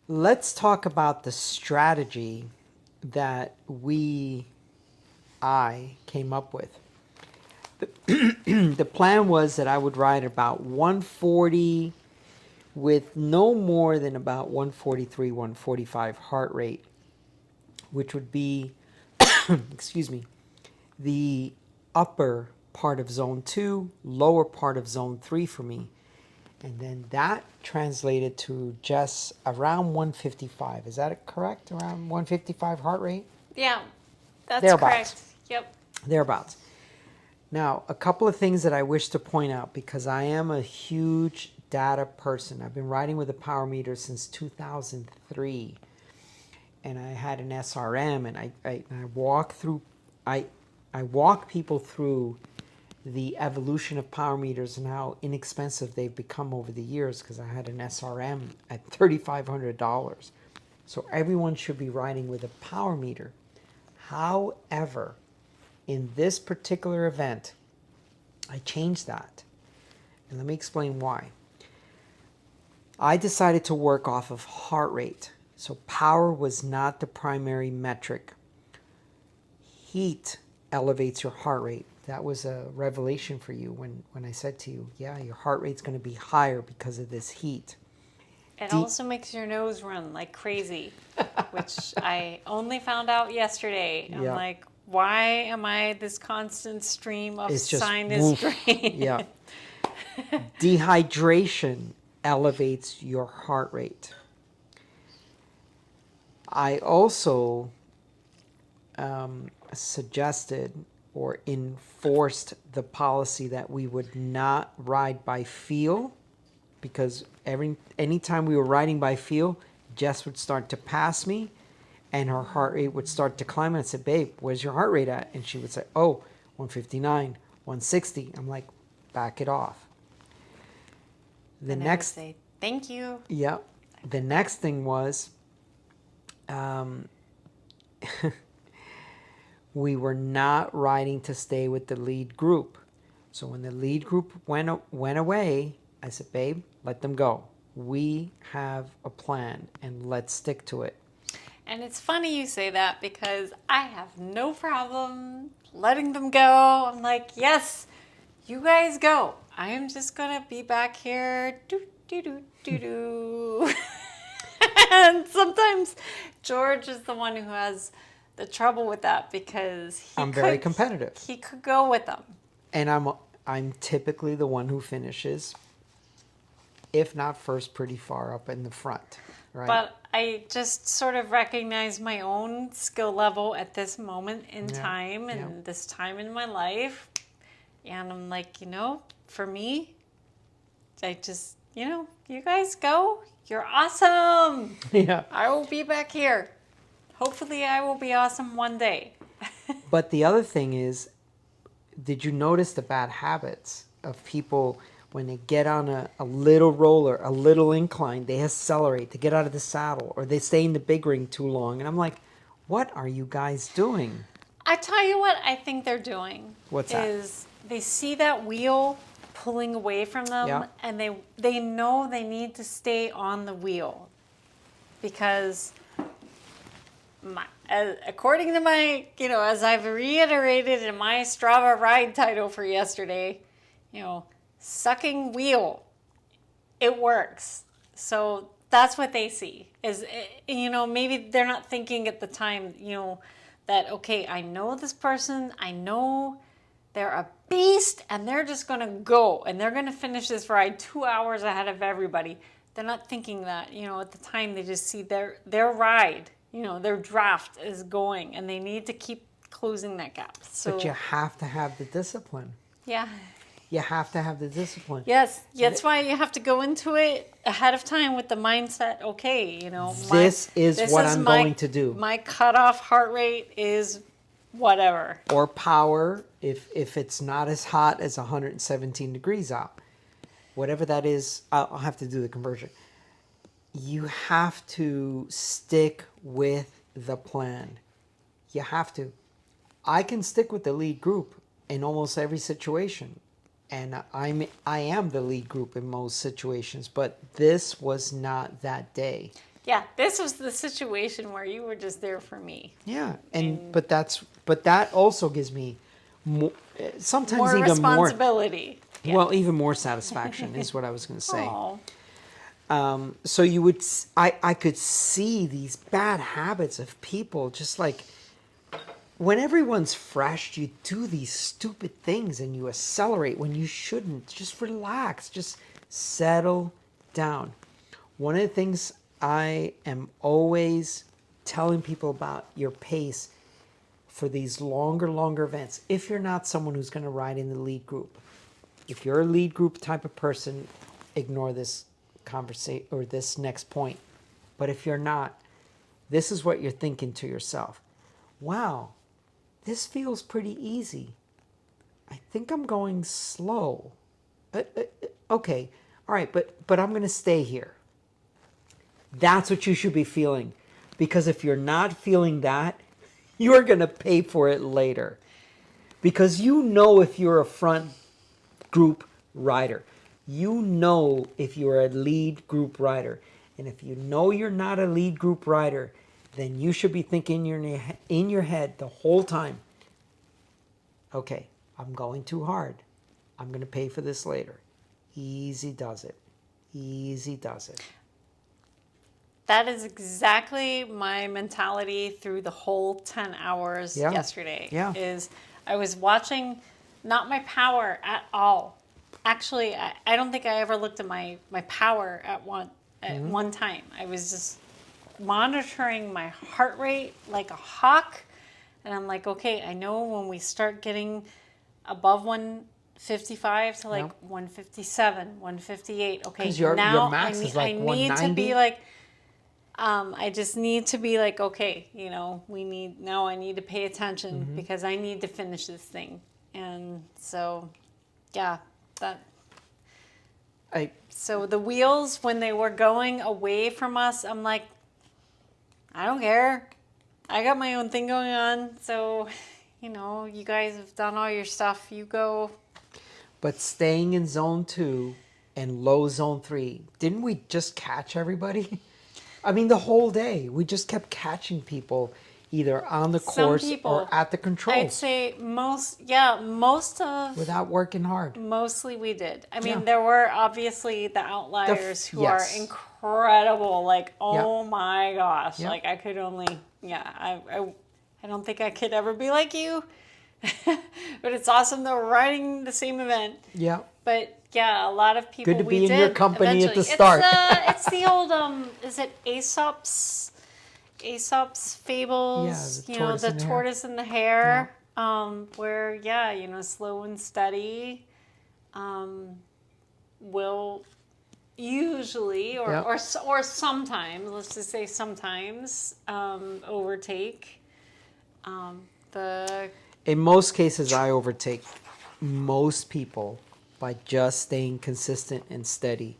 Let's talk about the strategy that I came up with. The plan was that I would ride about 140 with no more than about 143, 145 heart rate, which would be, excuse me, the upper part of zone 2, lower part of zone 3 for me. And then that translated to just around 155. Is that correct? Around 155 heart rate? Yeah, that's Thereabouts. correct. Yep. Thereabouts. Now, a couple of things that I wish to point out, because I am a huge data person. I've been riding with a power meter since 2003. And I had an SRM, and I walk people through the evolution of power meters and how inexpensive they've become over the years, because I had an SRM at $3,500. So everyone should be riding with a power meter. However, in this particular event, I changed that. And let me explain why. I decided to work off of heart rate. So power was not the primary metric. Heat elevates your heart rate. That was a revelation for you when I said to you, yeah, your heart rate's going to be higher because of this heat. It also makes your nose run like crazy, which I only found out yesterday. I'm like, why am I this constant stream of sinus drain? Yeah. Dehydration elevates your heart rate. I also suggested or enforced the policy that we would not ride by feel, because anytime we were riding by feel, Jess would start to pass me and her heart rate would start to climb. And I said, babe, where's your heart rate at? And she would say, oh, 159, 160. I'm like, back it off. And I would say, thank you. Yeah. The next thing was, we were not riding to stay with the lead group. So when the lead group went away, I said, babe, let them go. We have a plan and let's stick to it. And it's funny you say that, because I have no problem letting them go. I'm like, yes, you guys go. I am just going to be back here. Do, do, do, do, do. And sometimes George is the one who has the trouble with that, because I'm very competitive. He could go with them. And I'm typically the one who finishes, if not first, pretty far up in the front, right? But I just sort of recognize my own skill level at this moment in Yeah, time and yeah. this time in my life. And I'm like, for me, I just, you guys go. You're awesome. Yeah. I will be back here. Hopefully, I will be awesome one day. But the other thing is, did you notice the bad habits of people when they get on a little roller, a little incline, they accelerate to get out of the saddle, or they stay in the big ring too long? And I'm like, what are you guys doing? I tell you what I think they're doing. What's that? Is they see that wheel pulling away from them, Yeah. and they know they need to stay on the wheel because according to my, as I've reiterated in my Strava ride title for yesterday, sucking wheel, it works. So that's what they see is, maybe they're not thinking at the time, that, okay, I know this person, I know they're a beast and they're just going to go and they're going to finish this ride 2 hours ahead of everybody. They're not thinking that, at the time they just see their ride, their draft is going and they need to keep closing that gap. So, But you have to have the discipline. yeah. You have to have the discipline. Yes, that's why you have to go into it ahead of time with the mindset, okay, This is what I'm going to do. My cutoff heart rate is whatever. Or power, if it's not as hot as 117 degrees out. Whatever that is, I'll have to do the conversion. You have to stick with the plan. You have to. I can stick with the lead group in almost every situation. And I am the lead group in most situations, but this was not that day. Yeah, this was the situation where you were just there for me. Yeah, but that also gives me more, sometimes More even responsibility. more. Yeah. Well, even more satisfaction is what I was going to say. Aw. So I could see these bad habits of people, just like when everyone's fresh, you do these stupid things and you accelerate when you shouldn't. Just relax, just settle down. One of the things I am always telling people about your pace for these longer events, if you're not someone who's going to ride in the lead group. If you're a lead group type of person, ignore this conversation or this next point. But if you're not, this is what you're thinking to yourself. Wow, this feels pretty easy. I think I'm going slow. Okay, all right, but I'm going to stay here. That's what you should be feeling. Because if you're not feeling that, you're going to pay for it later. Because you know if you're a front group rider. You know if you're a lead group rider. And if you know you're not a lead group rider, then you should be thinking in your head the whole time, okay, I'm going too hard. I'm going to pay for this later. Easy does it. Easy does it. That is exactly my mentality through the whole 10 hours yesterday. Yeah. Is I was watching not my power at all. Actually, I don't think I ever looked at my power at one time. I was just monitoring my heart rate like a hawk. And I'm like, okay, I know when we start getting above 155 to like 157, 158. Okay, your now max is like I need 190? to be like, I just need to be like, okay, I need to pay attention because I need to finish this thing. And so, yeah, so the wheels, when they were going away from us, I'm like, I don't care. I got my own thing going on. So, you guys have done all your stuff. You go. But staying in zone 2 and low zone 3, didn't we just catch everybody? I mean, the whole day. We just kept catching people either on the course or at the controls. I'd say most of... Without working hard. Mostly we did. I mean, there were obviously the outliers who are yes. incredible. Like, oh my gosh. Yep. Like, I could only... I don't think I could ever be like you. But it's awesome that we're riding the same event. Yeah. But yeah, a lot of people. Good to we be in your did company at the eventually. start. It's the old is it Aesop's fables? Yeah, the You know, tortoise the and the hare. tortoise and the hare. Where slow and steady, will usually Yeah. or sometimes, let's just say sometimes, overtake the. In most cases, I overtake most people by just staying consistent and steady.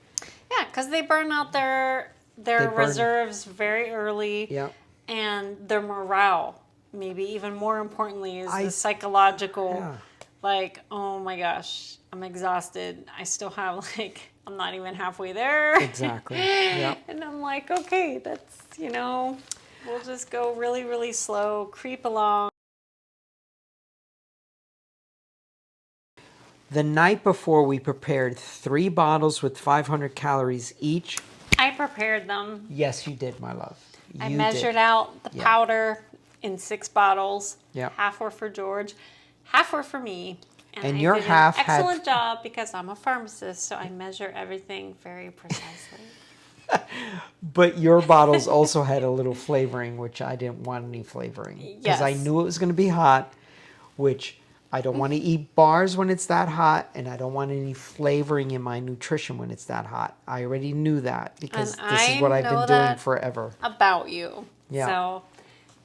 Yeah, because they burn out their They burn- reserves very early. Yeah. And their morale, maybe even more importantly, is I- the psychological. Yeah. Like, oh my gosh, I'm exhausted. I still have I'm not even halfway there. Exactly. Yeah. And I'm like, okay, that's we'll just go really, really slow, creep along. The night before, we prepared 3 bottles with 500 calories each. I prepared them. Yes, you did, my love. I You measured did. out the Yeah. powder in 6 bottles. Yeah. Half were for George, half were for me. And I your did half an had- excellent job because I'm a pharmacist, so I measure everything very precisely. But your bottles also had a little flavoring, which I didn't want any flavoring. Because I Yes. knew it was going to be hot, which I don't want to eat bars when it's that hot, and I don't want any flavoring in my nutrition when it's that hot. I already knew that because And this is I what I've know been doing that forever. About you. Yeah. So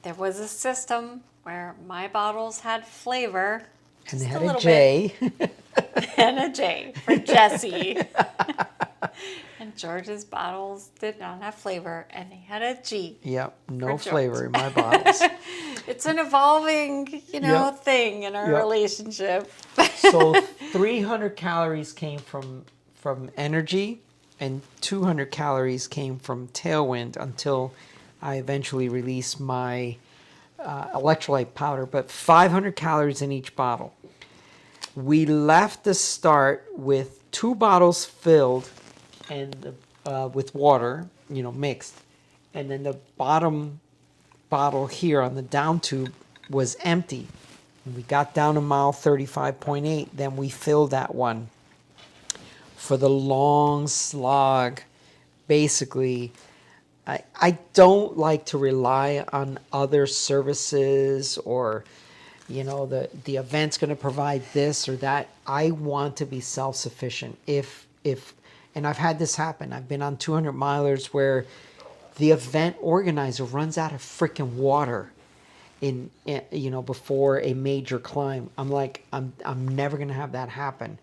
there was a system where my bottles had flavor. And they just had a a little J. and a J for Jesse. And George's bottles did not have flavor, and they had a G. Yep, no George. flavor in my bottles. It's an evolving, Yep. thing in our Yep. relationship. So 300 calories came from energy, and 200 calories came from tailwind until I eventually released my electrolyte powder, but 500 calories in each bottle. We left the start with 2 bottles filled and with water, mixed, and then the bottom bottle here on the down tube was empty. And we got down to mile 35.8, then we filled that one for the long slog. Basically, I don't like to rely on other services or, the event's going to provide this or that. I want to be self-sufficient. And I've had this happen. I've been on 200 milers where the event organizer runs out of freaking water before a major climb. I'm like, I'm never going to have that happen.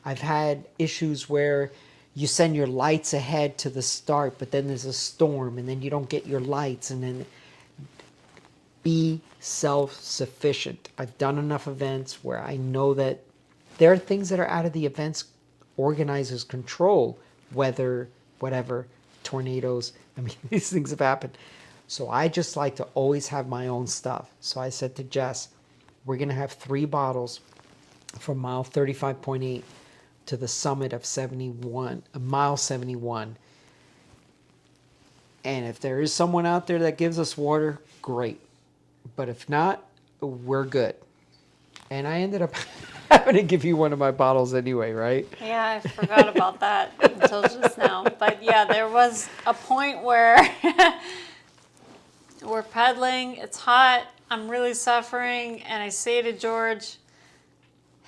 I've had issues where you send your lights ahead to the start, but then there's a storm and then you don't get your lights, and then be self-sufficient. I've done enough events where I know that there are things that are out of the event's organizer's control, weather, whatever, tornadoes. I mean, these things have happened. So I just like to always have my own stuff. So I said to Jess, we're going to have 3 bottles from mile 35.8 to the summit of mile 71. And if there is someone out there that gives us water, great. But if not, we're good. And I ended up having to give you one of my bottles anyway, right? Yeah, I forgot about that until just now. But yeah, there was a point where we're pedaling, it's hot, I'm really suffering, and I say to George,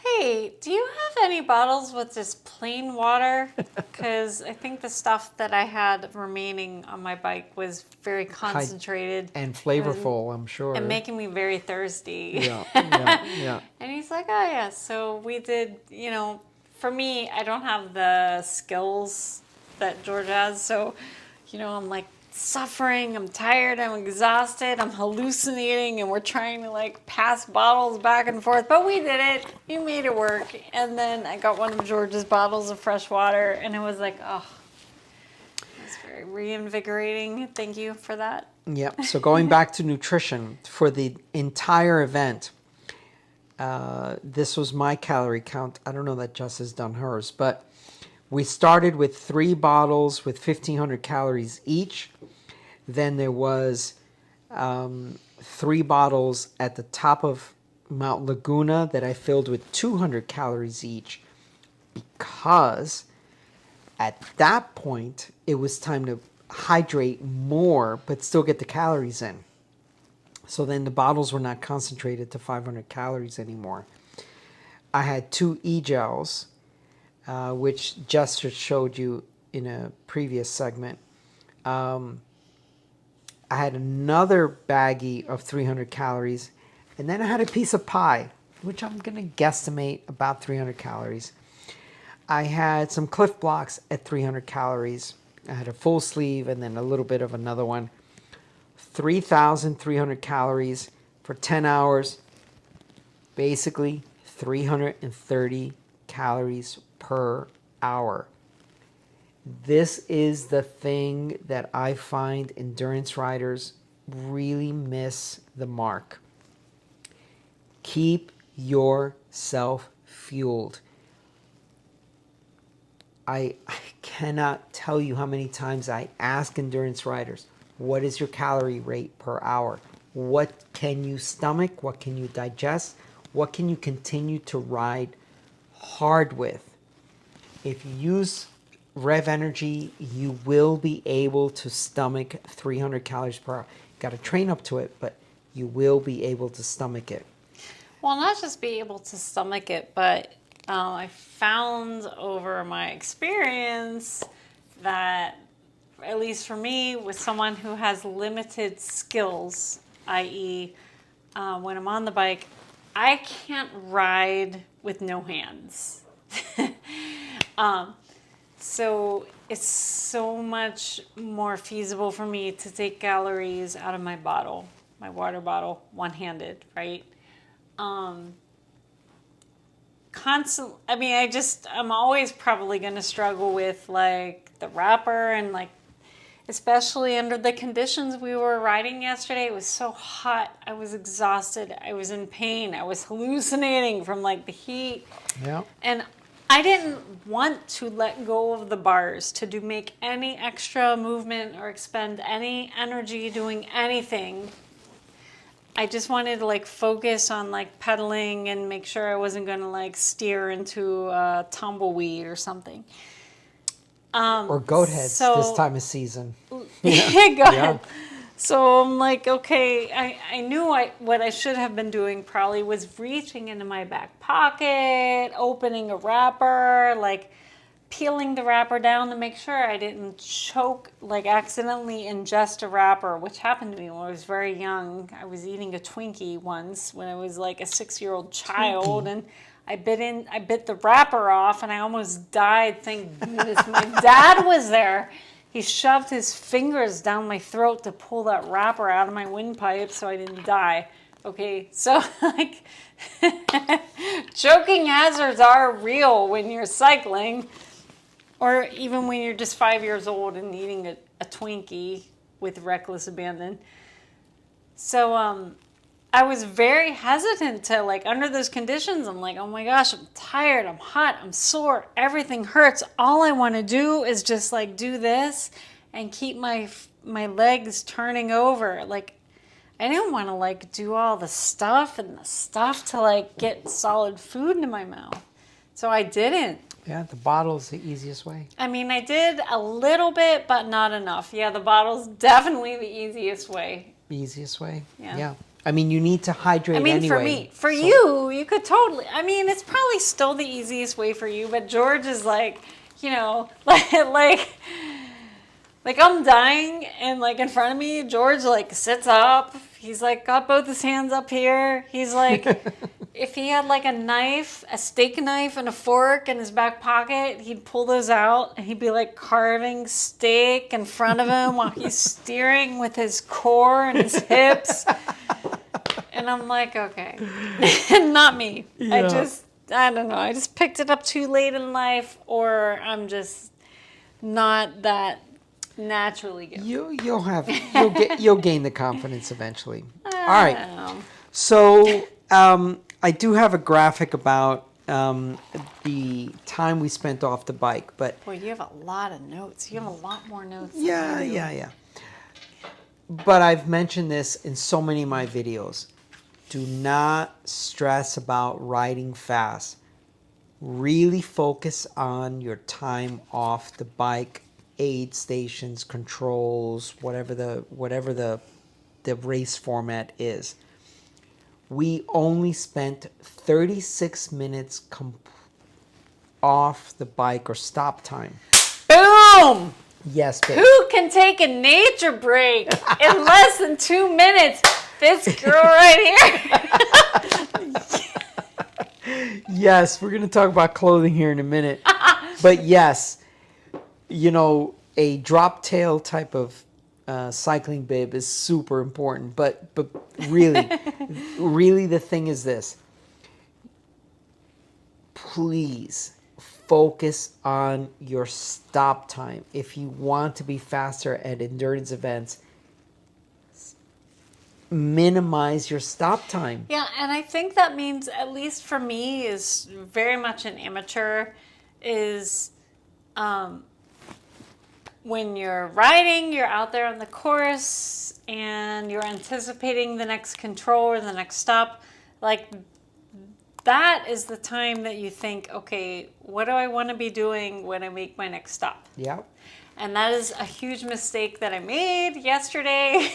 hey, do you have any bottles with just plain water? Because I think the stuff that I had remaining on my bike was very concentrated. And flavorful, I'm sure. And making me very thirsty. Yeah. And he's like, oh yeah, so we did, for me, I don't have the skills that George has. So, I'm like suffering, I'm tired, I'm exhausted, I'm hallucinating, and we're trying to pass bottles back and forth. But we did it. We made it work. And then I got one of George's bottles of fresh water, and it was like, oh, it's very reinvigorating. Thank you for that. Yep. So going back to nutrition, for the entire event, this was my calorie count. I don't know that Jess has done hers, but we started with 3 bottles with 1,500 calories each. Then there was 3 bottles at the top of Mount Laguna that I filled with 200 calories each, because at that point it was time to hydrate more but still get the calories in. So then the bottles were not concentrated to 500 calories anymore. I had 2 e-gels, which just showed you in a previous segment. I had another baggie of 300 calories, and then I had a piece of pie, which I'm going to guesstimate about 300 calories. I had some Cliff Blocks at 300 calories. I had a full sleeve and then a little bit of another one. 3,300 calories for 10 hours. Basically, 330 calories per hour. This is the thing that I find endurance riders really miss the mark. Keep yourself fueled. I cannot tell you how many times I ask endurance riders, what is your calorie rate per hour? What can you stomach? What can you digest? What can you continue to ride hard with? If you use Rev Energy, you will be able to stomach 300 calories per hour. You got to train up to it, but you will be able to stomach it. Well, not just be able to stomach it, but I found over my experience that, at least for me, with someone who has limited skills, i.e., when I'm on the bike, I can't ride with no hands. So it's so much more feasible for me to take calories out of my bottle, my water bottle, one-handed, right? I'm always probably going to struggle with like the wrapper, and like, especially under the conditions we were riding yesterday. It was so hot. I was exhausted. I was in pain. I was hallucinating from like the heat. Yeah. And I didn't want to let go of the bars to make any extra movement or expend any energy doing anything. I just wanted to like focus on like pedaling and make sure I wasn't going to like steer into a tumbleweed or something. Or goat heads so- this time of season. Go ahead. So I'm like, okay, I knew what I should have been doing probably was reaching into my back pocket, opening a wrapper, like peeling the wrapper down to make sure I didn't choke, like accidentally ingest a wrapper, which happened to me when I was very young. I was eating a Twinkie once when I was like a 6-year-old child, and I bit the wrapper off, and I almost died. Thank goodness my dad was there. He shoved his fingers down my throat to pull that wrapper out of my windpipe so I didn't die. Okay, so like choking hazards are real when you're cycling, or even when you're just 5 years old and eating a Twinkie with reckless abandon. So I was very hesitant to, like, under those conditions, I'm like, oh my gosh, I'm tired, I'm hot, I'm sore, everything hurts. All I want to do is just like do this and keep my legs turning over. Like, I didn't want to like do all the stuff to like get solid food into my mouth. So I didn't. Yeah, the bottle's the easiest way. I mean, I did a little bit, but not enough. Yeah, the bottle's definitely the easiest way. Easiest way? Yeah. I mean, you need to hydrate anyway. I mean, for me, for you, you could totally, I mean, it's probably still the easiest way for you, but George is like, you know, like I'm dying, and like in front of me, George like sits up. He's like got both his hands up here. He's like, if he had like a knife, a steak knife and a fork in his back pocket, he'd pull those out and he'd be like carving steak in front of him while he's steering with his core and his hips. And I'm like, okay, not me. Yeah. I don't know. I just picked it up too late in life, or I'm just not that naturally gifted. You'll gain the confidence eventually. All right. Know. So I do have a graphic about the time we spent off the bike, but Boy, you have a lot of notes. You have a lot more notes. yeah. But I've mentioned this in so many of my videos. Do not stress about riding fast. Really focus on your time off the bike, aid stations, controls, whatever the race format is. We only spent 36 minutes off the bike or stop time. Boom! Yes, babe. Who can take a nature break in less than 2 minutes? This girl right here. Yes, we're going to talk about clothing here in a minute. But yes, you know, a drop tail type of cycling bib is super important. But really, really the thing is this. Please focus on your stop time. If you want to be faster at endurance events, minimize your stop time. Yeah, and I think that means, at least for me, is very much an amateur, is when you're riding, you're out there on the course, and you're anticipating the next control or the next stop, like that is the time that you think, okay, what do I want to be doing when I make my next stop? Yeah. And that is a huge mistake that I made yesterday.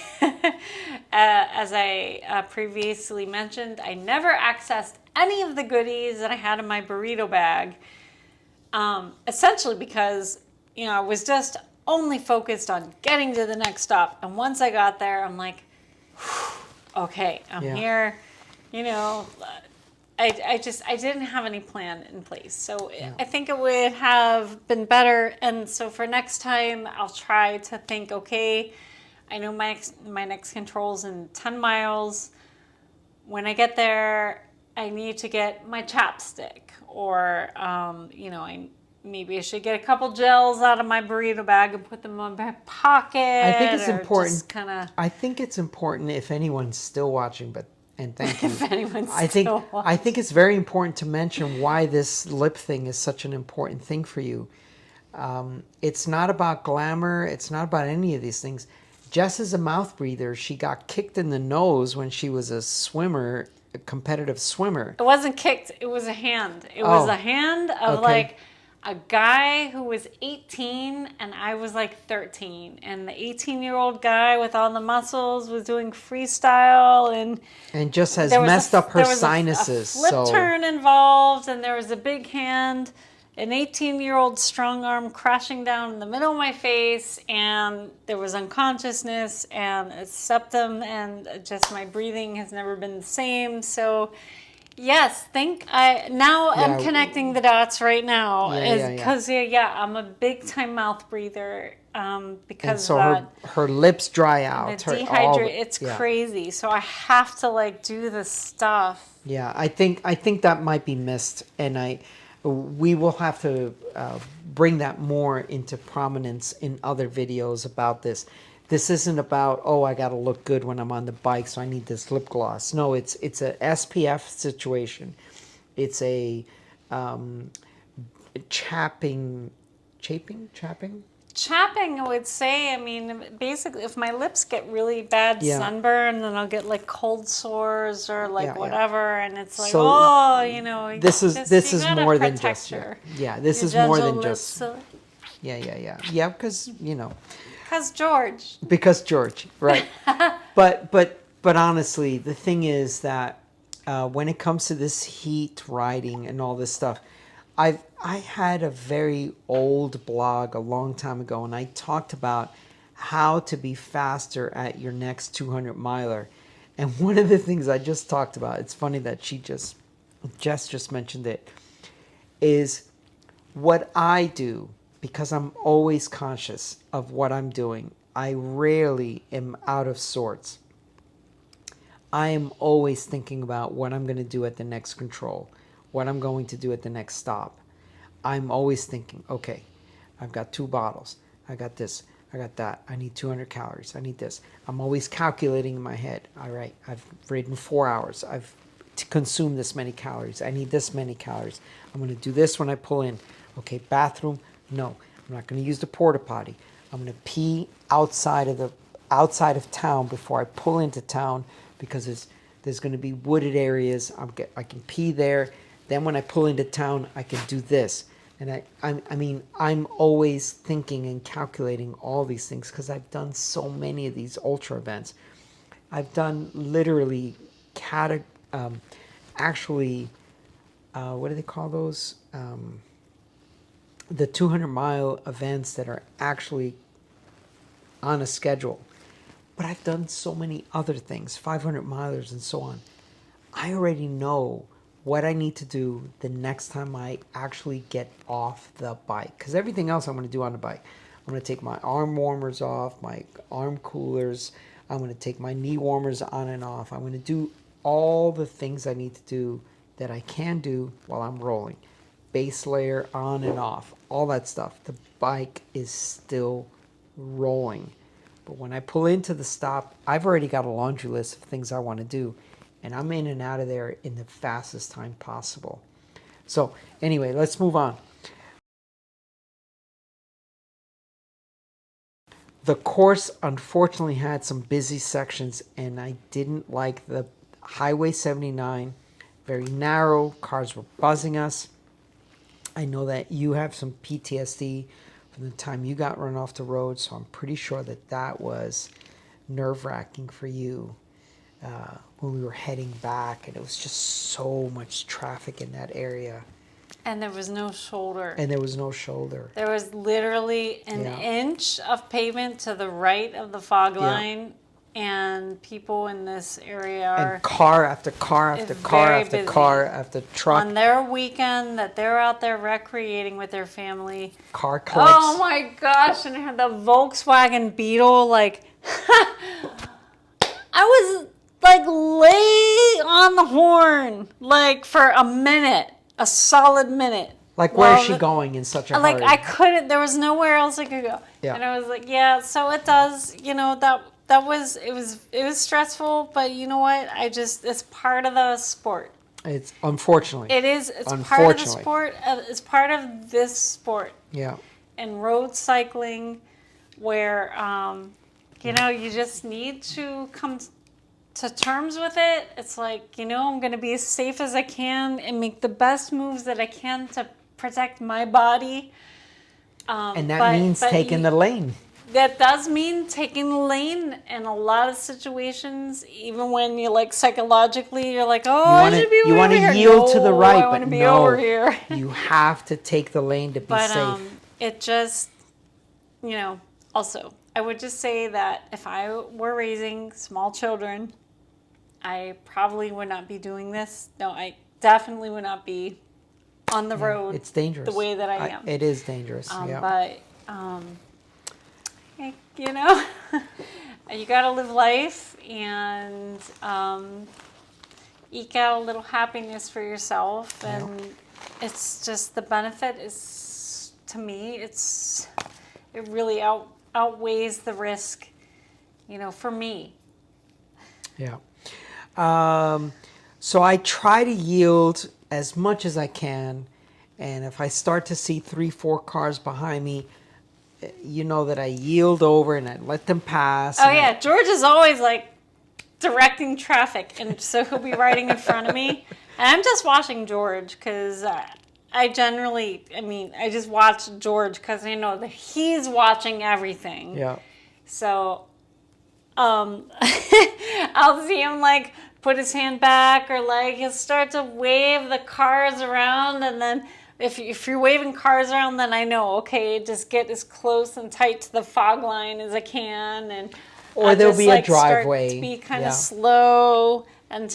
As I previously mentioned, I never accessed any of the goodies that I had in my burrito bag, essentially because, you know, I was just only focused on getting to the next stop. And once I got there, I'm like, okay, I'm here, you know. I didn't have any plan in place. So I think it would have been better. And so for next time, I'll try to think, okay, I know my next control's in 10 miles. When I get there, I need to get my chapstick, or, you know, maybe I should get a couple gels out of my burrito bag and put them in my pocket. I think it's important. I think it's important, if anyone's still watching, and thank you. If anyone's I think it's very important to mention why this lip thing is such an important thing for you. It's not about glamour. It's not about any of these things. Jess is a mouth breather. She got kicked in the nose when she was a swimmer, a competitive swimmer. It wasn't kicked. It was a hand. It was a hand of like a guy who was 18 and I was like 13. And the 18-year-old guy with all the muscles was doing freestyle and just has messed up her sinuses. There was a flip turn involved, and there was a big hand, an 18-year-old strong arm crashing down in the middle of my face, and there was unconsciousness and a septum, and just my breathing has never been the same. So yes, I'm connecting the dots right now. Because I'm a big time mouth breather. Because and so her lips dry out. It's crazy. So I have to like do this stuff. Yeah, I think that might be missed, and we will have to bring that more into prominence in other videos about this. This isn't about, I got to look good when I'm on the bike, so I need this lip gloss. No, it's a SPF situation. It's a chapping. Chapping, I would say. I mean, basically, if my lips get really bad sunburn, then I'll get like cold sores or like whatever, and it's like, so, you know. This is more than just this is more than just. Yeah, because you know. Because George, right? but honestly, the thing is that when it comes to this heat riding and all this stuff, I had a very old blog a long time ago, and I talked about how to be faster at your next 200 miler. And one of the things I just talked about, it's funny that Jess just mentioned it, is what I do, because I'm always conscious of what I'm doing. I rarely am out of sorts. I am always thinking about what I'm going to do at the next control, what I'm going to do at the next stop. I'm always thinking, okay, I've got 2 bottles. I got this. I got that. I need 200 calories. I need this. I'm always calculating in my head. All right, I've ridden 4 hours. I've consumed this many calories. I need this many calories. I'm going to do this when I pull in. Okay, bathroom. No, I'm not going to use the porta potty. I'm going to pee outside of town before I pull into town, because There's going to be wooded areas. I can pee there. Then when I pull into town, I can do this. And I mean, I'm always thinking and calculating all these things because I've done so many of these ultra events. I've done literally actually, what do they call those? The 200-mile events that are actually on a schedule. But I've done so many other things, 500 milers and so on. I already know what I need to do the next time I actually get off the bike. Because everything else I'm going to do on the bike. I'm going to take my arm warmers off, my arm coolers. I'm going to take my knee warmers on and off. I'm going to do all the things I need to do that I can do while I'm rolling. Base layer on and off, all that stuff. The bike is still rolling. But when I pull into the stop, I've already got a laundry list of things I want to do. And I'm in and out of there in the fastest time possible. So anyway, let's move on. The course unfortunately had some busy sections, and I didn't like the Highway 79. Very narrow, cars were buzzing us. I know that you have some PTSD from the time you got run off the road, so I'm pretty sure that that was nerve-wracking for you when we were heading back, and it was just so much traffic in that area. And there was no shoulder. And there was no shoulder. There was literally an inch of pavement to the right of the fog line, and people in this area are... And car after car after car after car after truck. On their weekend that they're out there recreating with their family. Car collects. Oh my gosh, and I had the Volkswagen Beetle, like... I was like lay on the horn, like for a minute, a solid minute. Like, where is she going in such a hurry? Like, I couldn't, there was nowhere else I could go. Yeah. And I was like, yeah, so it does, you know, that was, it was stressful, but you know what? It's part of the sport. It's unfortunately. It's part of the sport. It's part of this sport. Yeah. And road cycling, where, you know, you just need to come to terms with it. It's like, you know, I'm going to be as safe as I can and make the best moves that I can to protect my body. And that means taking the lane. That does mean taking the lane in a lot of situations, even when you like psychologically, you're like, oh, I should be over here. You want to yield to the right, I want but to be over here. You have to take the lane to be safe. It just, you know, also, I would just say that if I were raising small children, I probably would not be doing this. No, I definitely would not be on the road. It's dangerous. The way that I am. It is dangerous. But, you know, you got to live life and eke out a little happiness for yourself. And it's just the benefit is, to me, it really outweighs the risk, you know, for me. Yeah. So I try to yield as much as I can. And if I start to see 3-4 cars behind me, you know that I yield over and I let them pass. Oh, yeah. George is always like directing traffic. And so he'll be riding in front of me. And I'm just watching George because I just watch George because I know that he's watching everything. Yeah. So I'll see him like put his hand back, or like he'll start to wave the cars around, and then if you're waving cars around, then I know, okay, just get as close and tight to the fog line as I can, or I'll there'll just, be a driveway. Start to be kind of slow and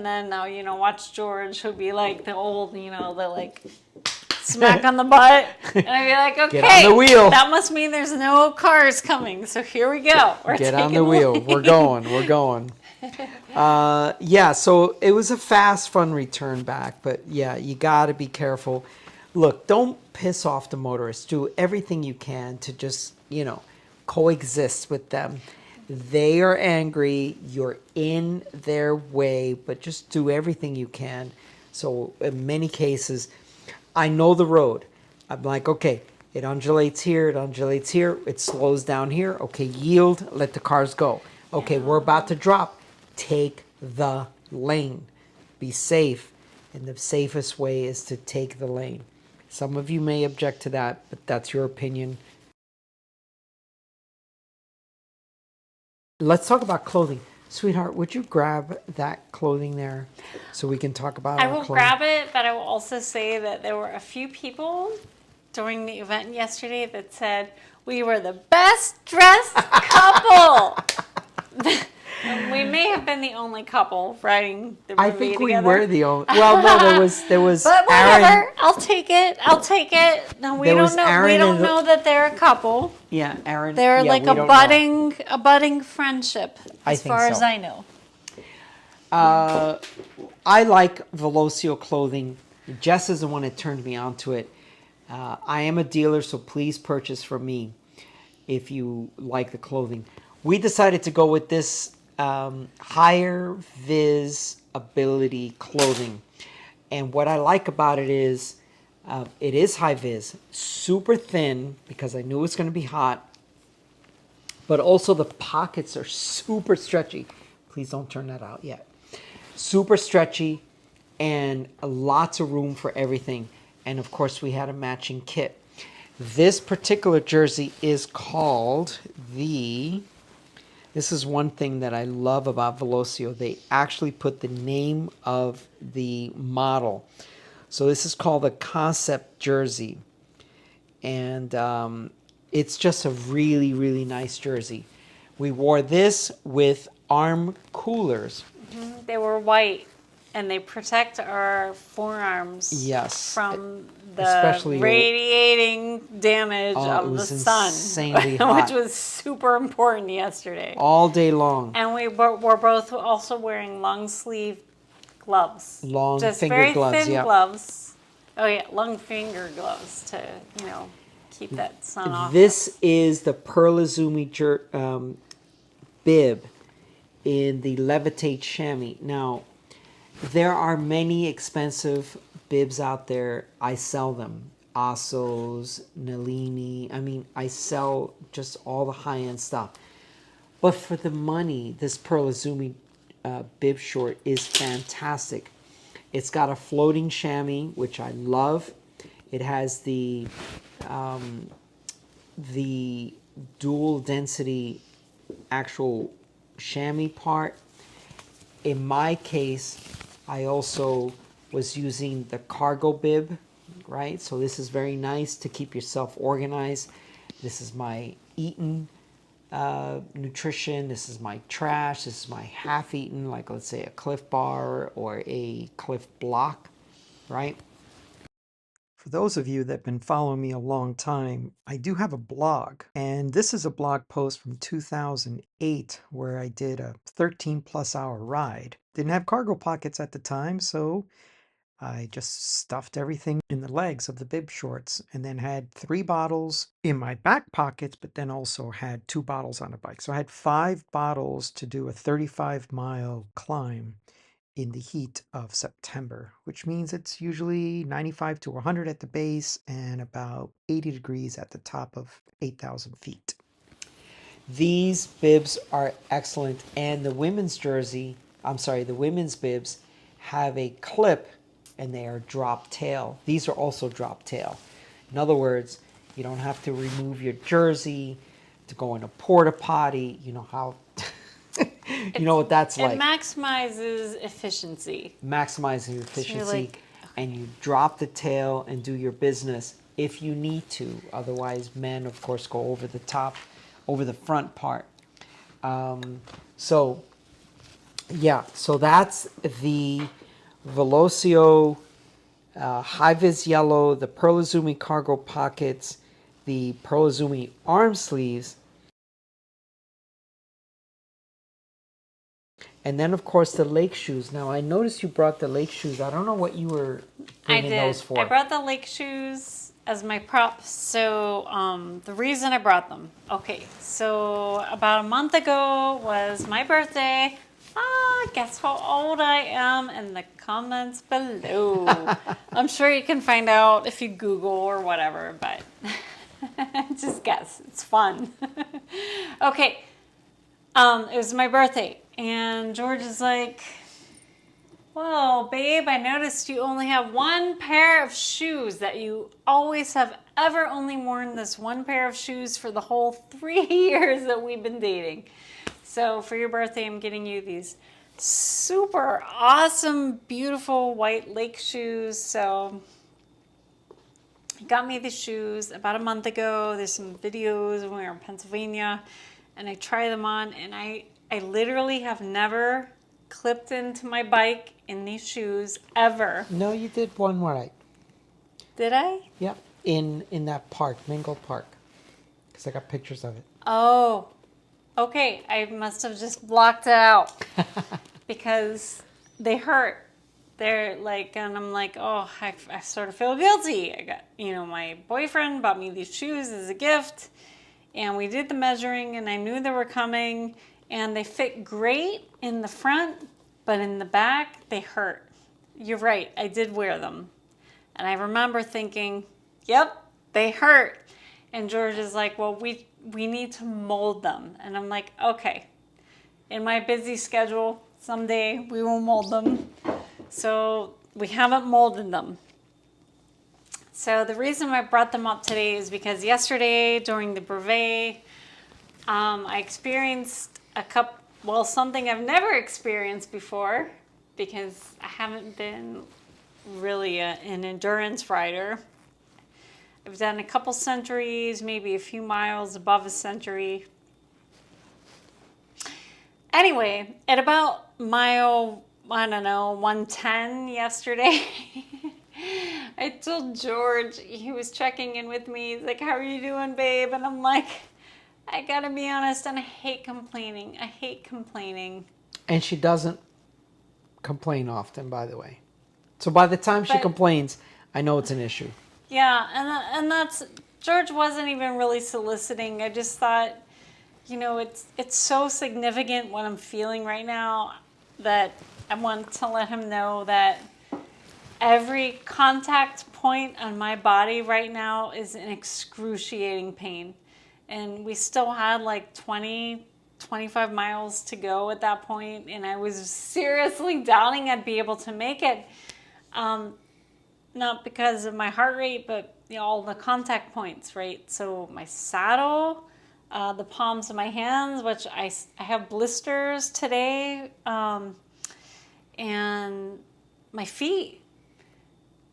then now, you know, watch George, who'll be like the old, you know, the like smack on the butt, and I'd be like, okay, get on the wheel. That must mean there's no cars coming, so here we go. Get on the wheel. We're going. Yeah, so it was a fast, fun return back, but yeah, you got to be careful. Look, don't piss off the motorists. Do everything you can to just, you know, coexist with them. They are angry. You're in their way, but just do everything you can. So in many cases, I know the road. I'm like, okay, it undulates here, it slows down here. Okay, yield, let the cars go. Okay, we're about to drop. Take the lane. Be safe, and the safest way is to take the lane. Some of you may object to that, but that's your opinion. Let's talk about clothing. Sweetheart, would you grab that clothing there so we can talk about I our will clothing? grab it, but I will also say that there were a few people during the event yesterday that said we were the best dressed couple. We may have been the only couple riding the I Brevet think we together. were the only. Well, no, there was But Aaron. whatever, I'll take it. No, we There don't was know. Aaron We and don't the- know that they're a couple. Yeah, Aaron. They're yeah, like we a don't budding friendship, I as think far as so. I know. I like Velocio clothing. Jess is the one that turned me onto it. I am a dealer, so please purchase from me if you like the clothing. We decided to go with this higher vis ability clothing. And what I like about it is high vis, super thin because I knew it's going to be hot, but also the pockets are super stretchy. Please don't turn that out yet. Super stretchy and lots of room for everything. And of course, we had a matching kit. This particular jersey is called this is one thing that I love about Velocio. They actually put the name of the model. So this is called the Concept Jersey. And it's just a really, really nice jersey. We wore this with arm coolers. They were white, and they protect our forearms Yes. from the Especially- radiating damage It of the was sun, insanely which hot. was super important yesterday. All day long. And we were both also wearing long sleeve gloves. Long Just finger very gloves, thin yeah. gloves. Oh yeah, long finger gloves to, keep that sun off. This is the Pearl Izumi bib in the Levitate chamois. Now, there are many expensive bibs out there. I sell them. Assos, Nalini. I mean, I sell just all the high-end stuff. But for the money, this Pearl Izumi bib short is fantastic. It's got a floating chamois, which I love. It has the dual density actual chamois part. In my case, I also was using the cargo bib, right? So this is very nice to keep yourself organized. This is my eaten nutrition. This is my trash. This is my half-eaten, like let's say a Cliff Bar or a Cliff Block, right? For those of you that have been following me a long time, I do have a blog, and this is a blog post from 2008 where I did a 13 plus hour ride. Didn't have cargo pockets at the time, so I just stuffed everything in the legs of the bib shorts and then had 3 bottles in my back pockets, but then also had 2 bottles on a bike. So I had 5 bottles to do a 35-mile climb in the heat of September, which means it's usually 95 to 100 at the base and about 80 degrees at the top of 8,000 feet. These bibs are excellent, and the women's bibs have a clip and they are drop tail. These are also drop tail. In other words, you don't have to remove your jersey to go in a porta potty. You know how you know what that's like. It maximizes efficiency. Maximizing efficiency, like, and you drop the tail and do your business if you need to. Otherwise, men, of course, go over the top, over the front part. So that's the Velocio high-vis yellow, the Pearl Izumi cargo pockets, the Pearl Izumi arm sleeves, and then, of course, the lake shoes. Now, I noticed you brought the lake shoes. I don't know what you were bringing those for. I brought the lake shoes as my prop. So the reason I brought them. Okay, so about a month ago was my birthday. Guess how old I am in the comments below. I'm sure you can find out if you Google or whatever, but just guess. It's fun. Okay. It was my birthday. And George is like, "Well, babe, I noticed you only have one pair of shoes, that you always have ever only worn this one pair of shoes for the whole 3 years that we've been dating. So for your birthday, I'm getting you these super awesome, beautiful white lake shoes." So he got me the shoes about a month ago. There's some videos when we were in Pennsylvania, and I try them on, and I literally have never clipped into my bike in these shoes ever. No, you did one right. Did I? Yep. In that park, Mingle Park. Because I got pictures of it. Oh, okay. I must have just blocked it out because they hurt. They're like, and I'm like, oh, I sort of feel guilty. I got, my boyfriend bought me these shoes as a gift, and we did the measuring, and I knew they were coming, and they fit great in the front, but in the back, they hurt. You're right. I did wear them. And I remember thinking, yep, they hurt. And George is like, well, we need to mold them. And I'm like, okay. In my busy schedule, someday we will mold them. So we haven't molded them. So the reason I brought them up today is because yesterday during the Brevet, I experienced something I've never experienced before, because I haven't been really an endurance rider. I've done a couple centuries, maybe a few miles above a century. Anyway, at about mile, 110 yesterday, I told George, he was checking in with me. He's like, "How are you doing, babe?" And I'm like, I gotta be honest, and I hate complaining. And she doesn't complain often, by the way. So by the time she complains, I know it's an issue. Yeah, and that's, George wasn't even really soliciting. I just thought, it's so significant what I'm feeling right now that I want to let him know that every contact point on my body right now is in excruciating pain. And we still had like 25 miles to go at that point, and I was seriously doubting I'd be able to make it. Not because of my heart rate, but all the contact points, right? So my saddle, the palms of my hands, which I have blisters today, and my feet,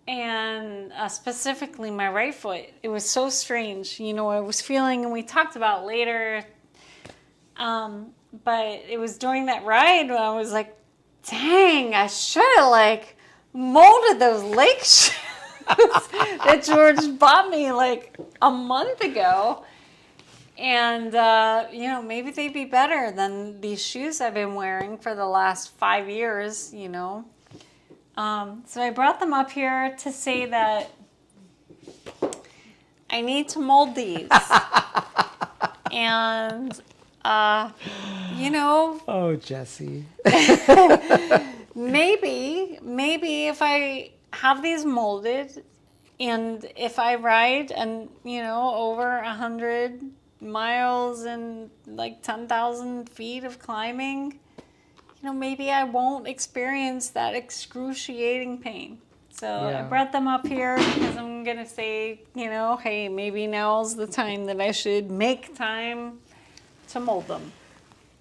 and specifically my right foot. It was so strange. I was feeling, and we talked about later, but it was during that ride when I was like, dang, I should have molded those lake shoes that George bought me like a month ago. And, maybe they'd be better than these shoes I've been wearing for the last 5 years, So I brought them up here to say that I need to mold these. And, Oh, Jessie. Maybe if I have these molded, and if I ride and, over 100 miles and like 10,000 feet of climbing, maybe I won't experience that excruciating pain. So Yeah. I brought them up here because I'm going to say, hey, maybe now's the time that I should make time to mold them.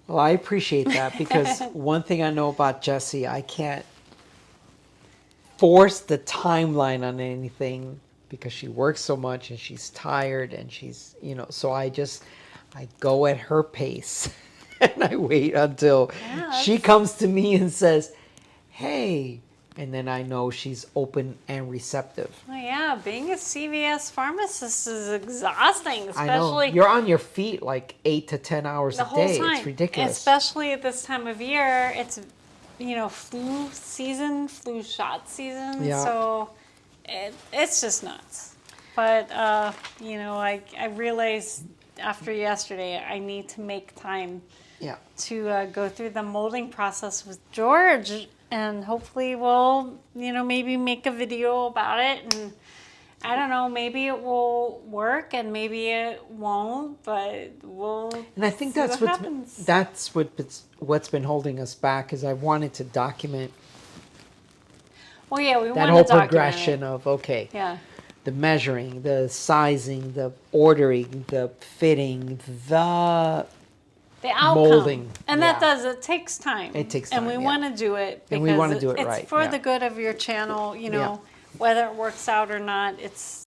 Well, I appreciate that, because one thing I know about Jessie, I can't force the timeline on anything because she works so much and she's tired and she's, so I go at her pace and I wait until she comes to me and says, hey, and then I know she's open and receptive. Oh, yeah, being a CVS pharmacist is exhausting, I know. especially You're on your feet like 8 to 10 hours the a whole day. time. It's ridiculous. Especially at this time of year, it's flu season, flu shot season. Yeah. So it's just nuts. But I realized after yesterday I need to make time to go through the molding process with George, and hopefully we'll maybe make a video about it. And I don't know, maybe it will work and maybe it won't, but we'll And I think see that's what happens. what's been holding us back is I wanted to document Well, yeah, we that want whole to document progression it. of, okay, Yeah. the measuring, the sizing, the ordering, the fitting, the The outcome. molding. And Yeah. it takes time. It takes And we time, yeah. want to do it And we because wanna do it it's right, for yeah. the good of your channel, you know, whether it works out or not. It's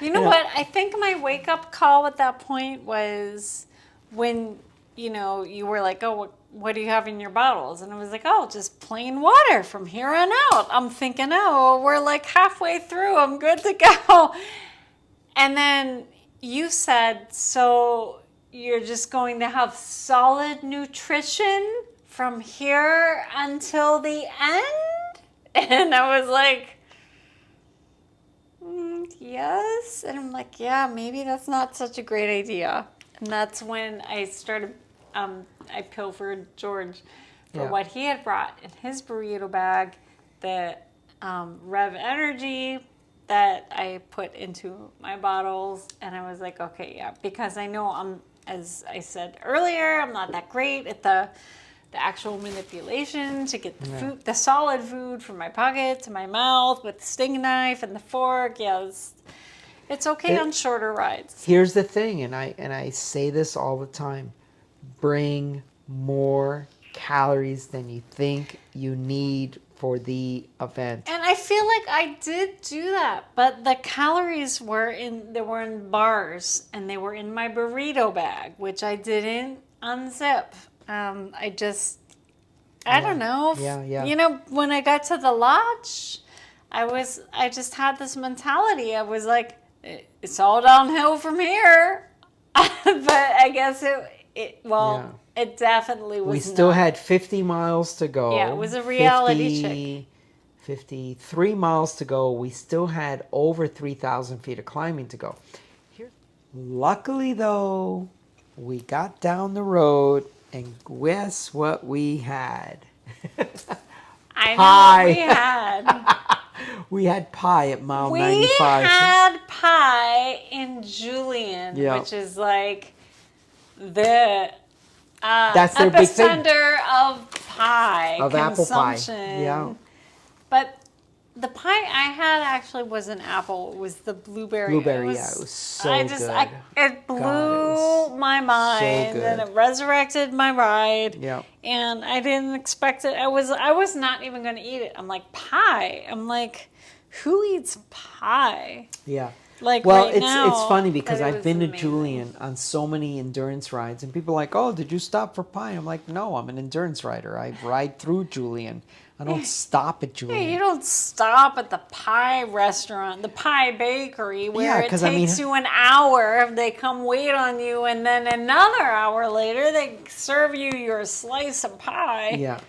You know what? I think my wake up call at that point was when, you know, you were like, oh, what do you have in your bottles? And I was like, oh, just plain water from here on out. I'm thinking, oh, we're like halfway through. I'm good to go. And then you said, so you're just going to have solid nutrition from here until the end? And I was like, yes. And I'm like, yeah, maybe that's not such a great idea. And that's when I started, I pilfered George for Yeah. what he had brought in his burrito bag, the REV energy that I put into my bottles. And I was like, okay, yeah, because I know as I said earlier, I'm not that great at the actual manipulation to get the food, the solid food from my pocket to my mouth with the sting knife and the fork. Yeah, it's okay on shorter rides. Here's the thing, and I say this all the time: bring more calories than you think you need for the event. And I feel like I did do that, but the calories they were in bars and they were in my burrito bag, which I didn't unzip. I don't know. Yeah. You know, when I got to the lodge, I just had this mentality. I was like, it's all downhill from here. But I guess it definitely was. We still not. had 50 miles to go. Yeah, it was a reality check. 53 miles to go. We still had over 3,000 feet of climbing to go. Luckily, though, we got down the road, and guess what we had? I know Pie. we had. We had pie at mile We 95. had pie in Julian, Yeah. which is like the That's their big thing. epicenter of pie Of apple pie. consumption. Yeah. But the pie I had actually wasn't apple. It was the blueberry. Blueberry, yeah, it was so good. It blew God, my mind, good. and it resurrected my ride. Yeah. And I didn't expect it. I was not even going to eat it. I'm like, pie. I'm like, who eats pie? Yeah. Like, well, right now, it's funny because but it I've was been to amazing. Julian on so many endurance rides, and people are like, "Oh, did you stop for pie?" I'm like, "No, I'm an endurance rider. I ride through Julian. I don't stop at Julian." Yeah, you don't stop at the pie restaurant, the pie bakery, where Yeah, it 'cause, takes you an hour. They come wait on you, and then another hour later, they serve you your slice of pie. Yeah.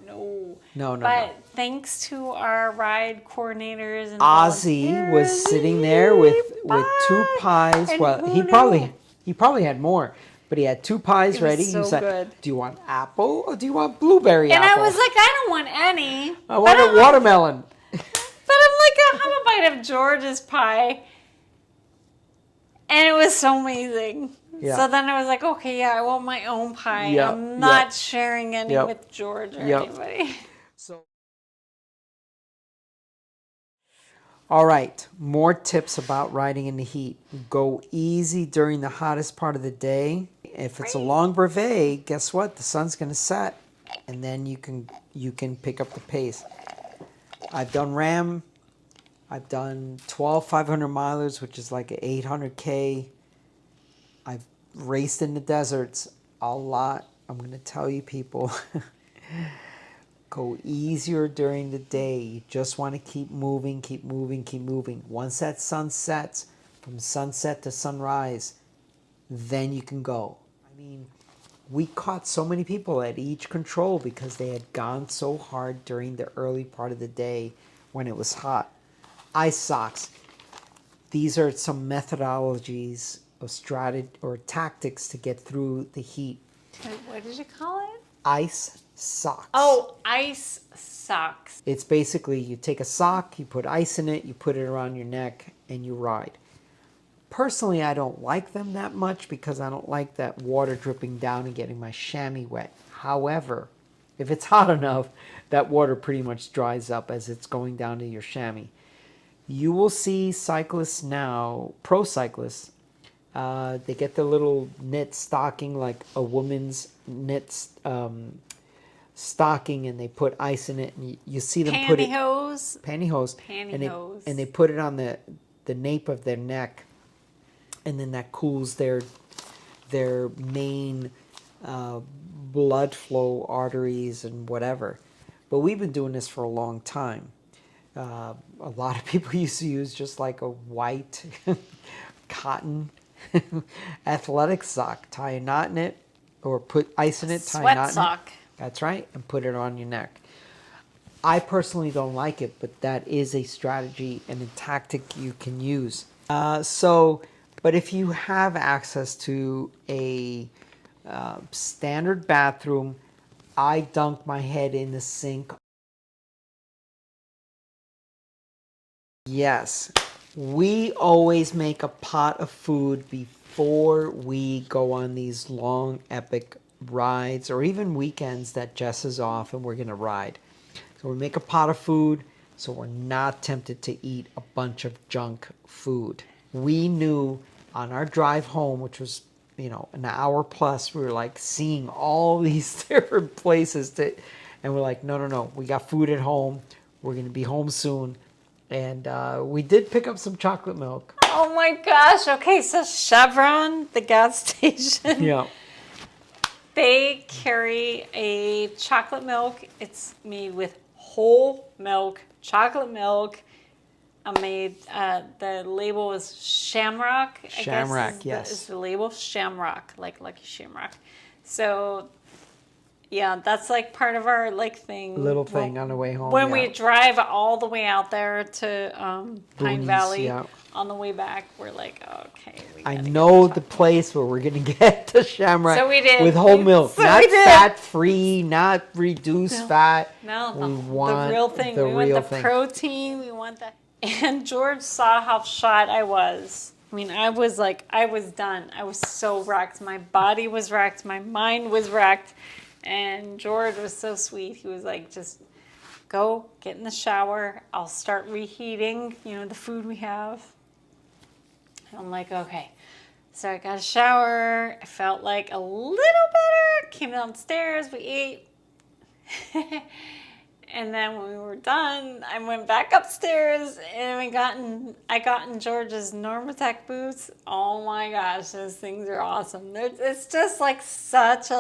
No. But thanks to our ride coordinators and Ozzy was volunteers, sitting there with two pies. And Well, who he knew? probably had more, but he had two pies It was ready. so He said, good. "Do you want apple or do you want blueberry And apple?" I was like, I don't want any. "I want a watermelon." But I'm like, I'll have a bite of George's pie. And it was so amazing. Yeah. So then I was like, okay, yeah, I want my own pie. Yep, I'm not yep. sharing any Yep. with George or Yep. anybody. So, all right, more tips about riding in the heat. Go easy during the hottest part of the day. If it's a long brevet, guess what? The sun's going to set, and then you can pick up the pace. I've done RAM. I've done 12 500 milers, which is like an 800K. I've raced in the deserts a lot. I'm going to tell you, people, go easier during the day. You just want to keep moving. Once that sun sets, from sunset to sunrise, then you can go. I mean, we caught so many people at each control because they had gone so hard during the early part of the day when it was hot. Ice socks. These are some methodologies of strategy or tactics to get through the heat. What did you call it? ice socks. Oh, ice socks. It's basically you take a sock, you put ice in it, you put it around your neck, and you ride. Personally, I don't like them that much because I don't like that water dripping down and getting my chamois wet. However, if it's hot enough, that water pretty much dries up as it's going down to your chamois. You will see cyclists now, pro cyclists, they get the little knit stocking like a woman's knit stocking, and they put ice in it, and you see them put it pantyhose, and they put it on the nape of their neck, and then that cools their main blood flow arteries and whatever. But we've been doing this for a long time. A lot of people used to use just like a white cotton athletic sock, tie a knot in it, or put ice in it, tie a knot sock. in it. That's right, and put it on your neck. I personally don't like it, but that is a strategy and a tactic you can use. But if you have access to a standard bathroom, I dunk my head in the sink. Yes, we always make a pot of food before we go on these long, epic rides, or even weekends that Jess is off and we're going to ride. So we make a pot of food so we're not tempted to eat a bunch of junk food. We knew on our drive home, which was, an hour plus, we were like seeing all these different places and we're like, no, we got food at home. We're going to be home soon. And we did pick up some chocolate milk. Oh my gosh. Okay, so Chevron, the gas station. Yeah. They carry a chocolate milk. It's made with whole milk, chocolate milk. The label is Shamrock. Shamrock, yes. Is the label Shamrock, like Lucky Shamrock. So, yeah, that's like part of our thing. Little thing on the way home. When we drive all the way out there to Pine Boonies, Valley, yeah. On the way back, we're like, okay. I know the place where we're going to get the Shamrock So we did. with whole milk. So not we did. fat-free, not reduced fat. No, we want the real thing. the we real want the thing. protein. We want the. And George saw how shot I was. I mean, I was done. I was so wrecked. My body was wrecked. My mind was wrecked. And George was so sweet. He was like, just go get in the shower. I'll start reheating, the food we have. And I'm like, okay. So I got a shower. I felt like a little better. Came downstairs. We ate. And then when we were done, I went back upstairs and I got in George's Normatec boots. Oh my gosh, those things are awesome. It's just like such a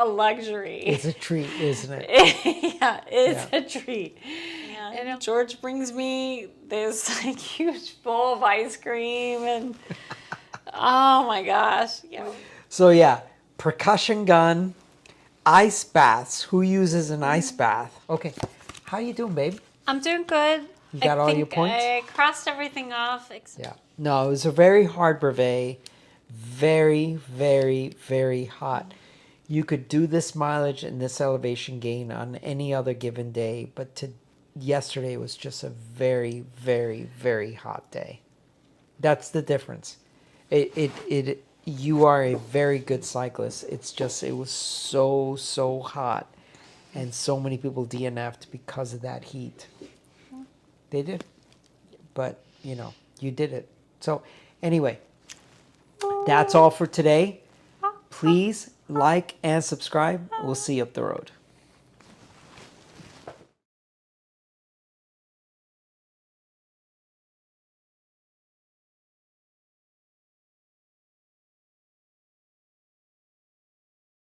luxury. It's a treat, isn't it? Yeah, it's a treat. Yeah. And George brings me this huge bowl of ice cream and oh my gosh. Yeah. So yeah, percussion gun, ice baths. Who uses an ice bath? Okay, how you doing, babe? I'm doing good. You got all your points? I crossed everything off. Yeah. No, it was a very hard brevet. Very, very, very hot. You could do this mileage and this elevation gain on any other given day, but yesterday was just a very, very, very hot day. That's the difference. You are a very good cyclist. It's just, it was so hot. And so many people DNF'd because of that heat. They did. But, you did it. So, anyway, that's all for today. Please like and subscribe. We'll see you up the road.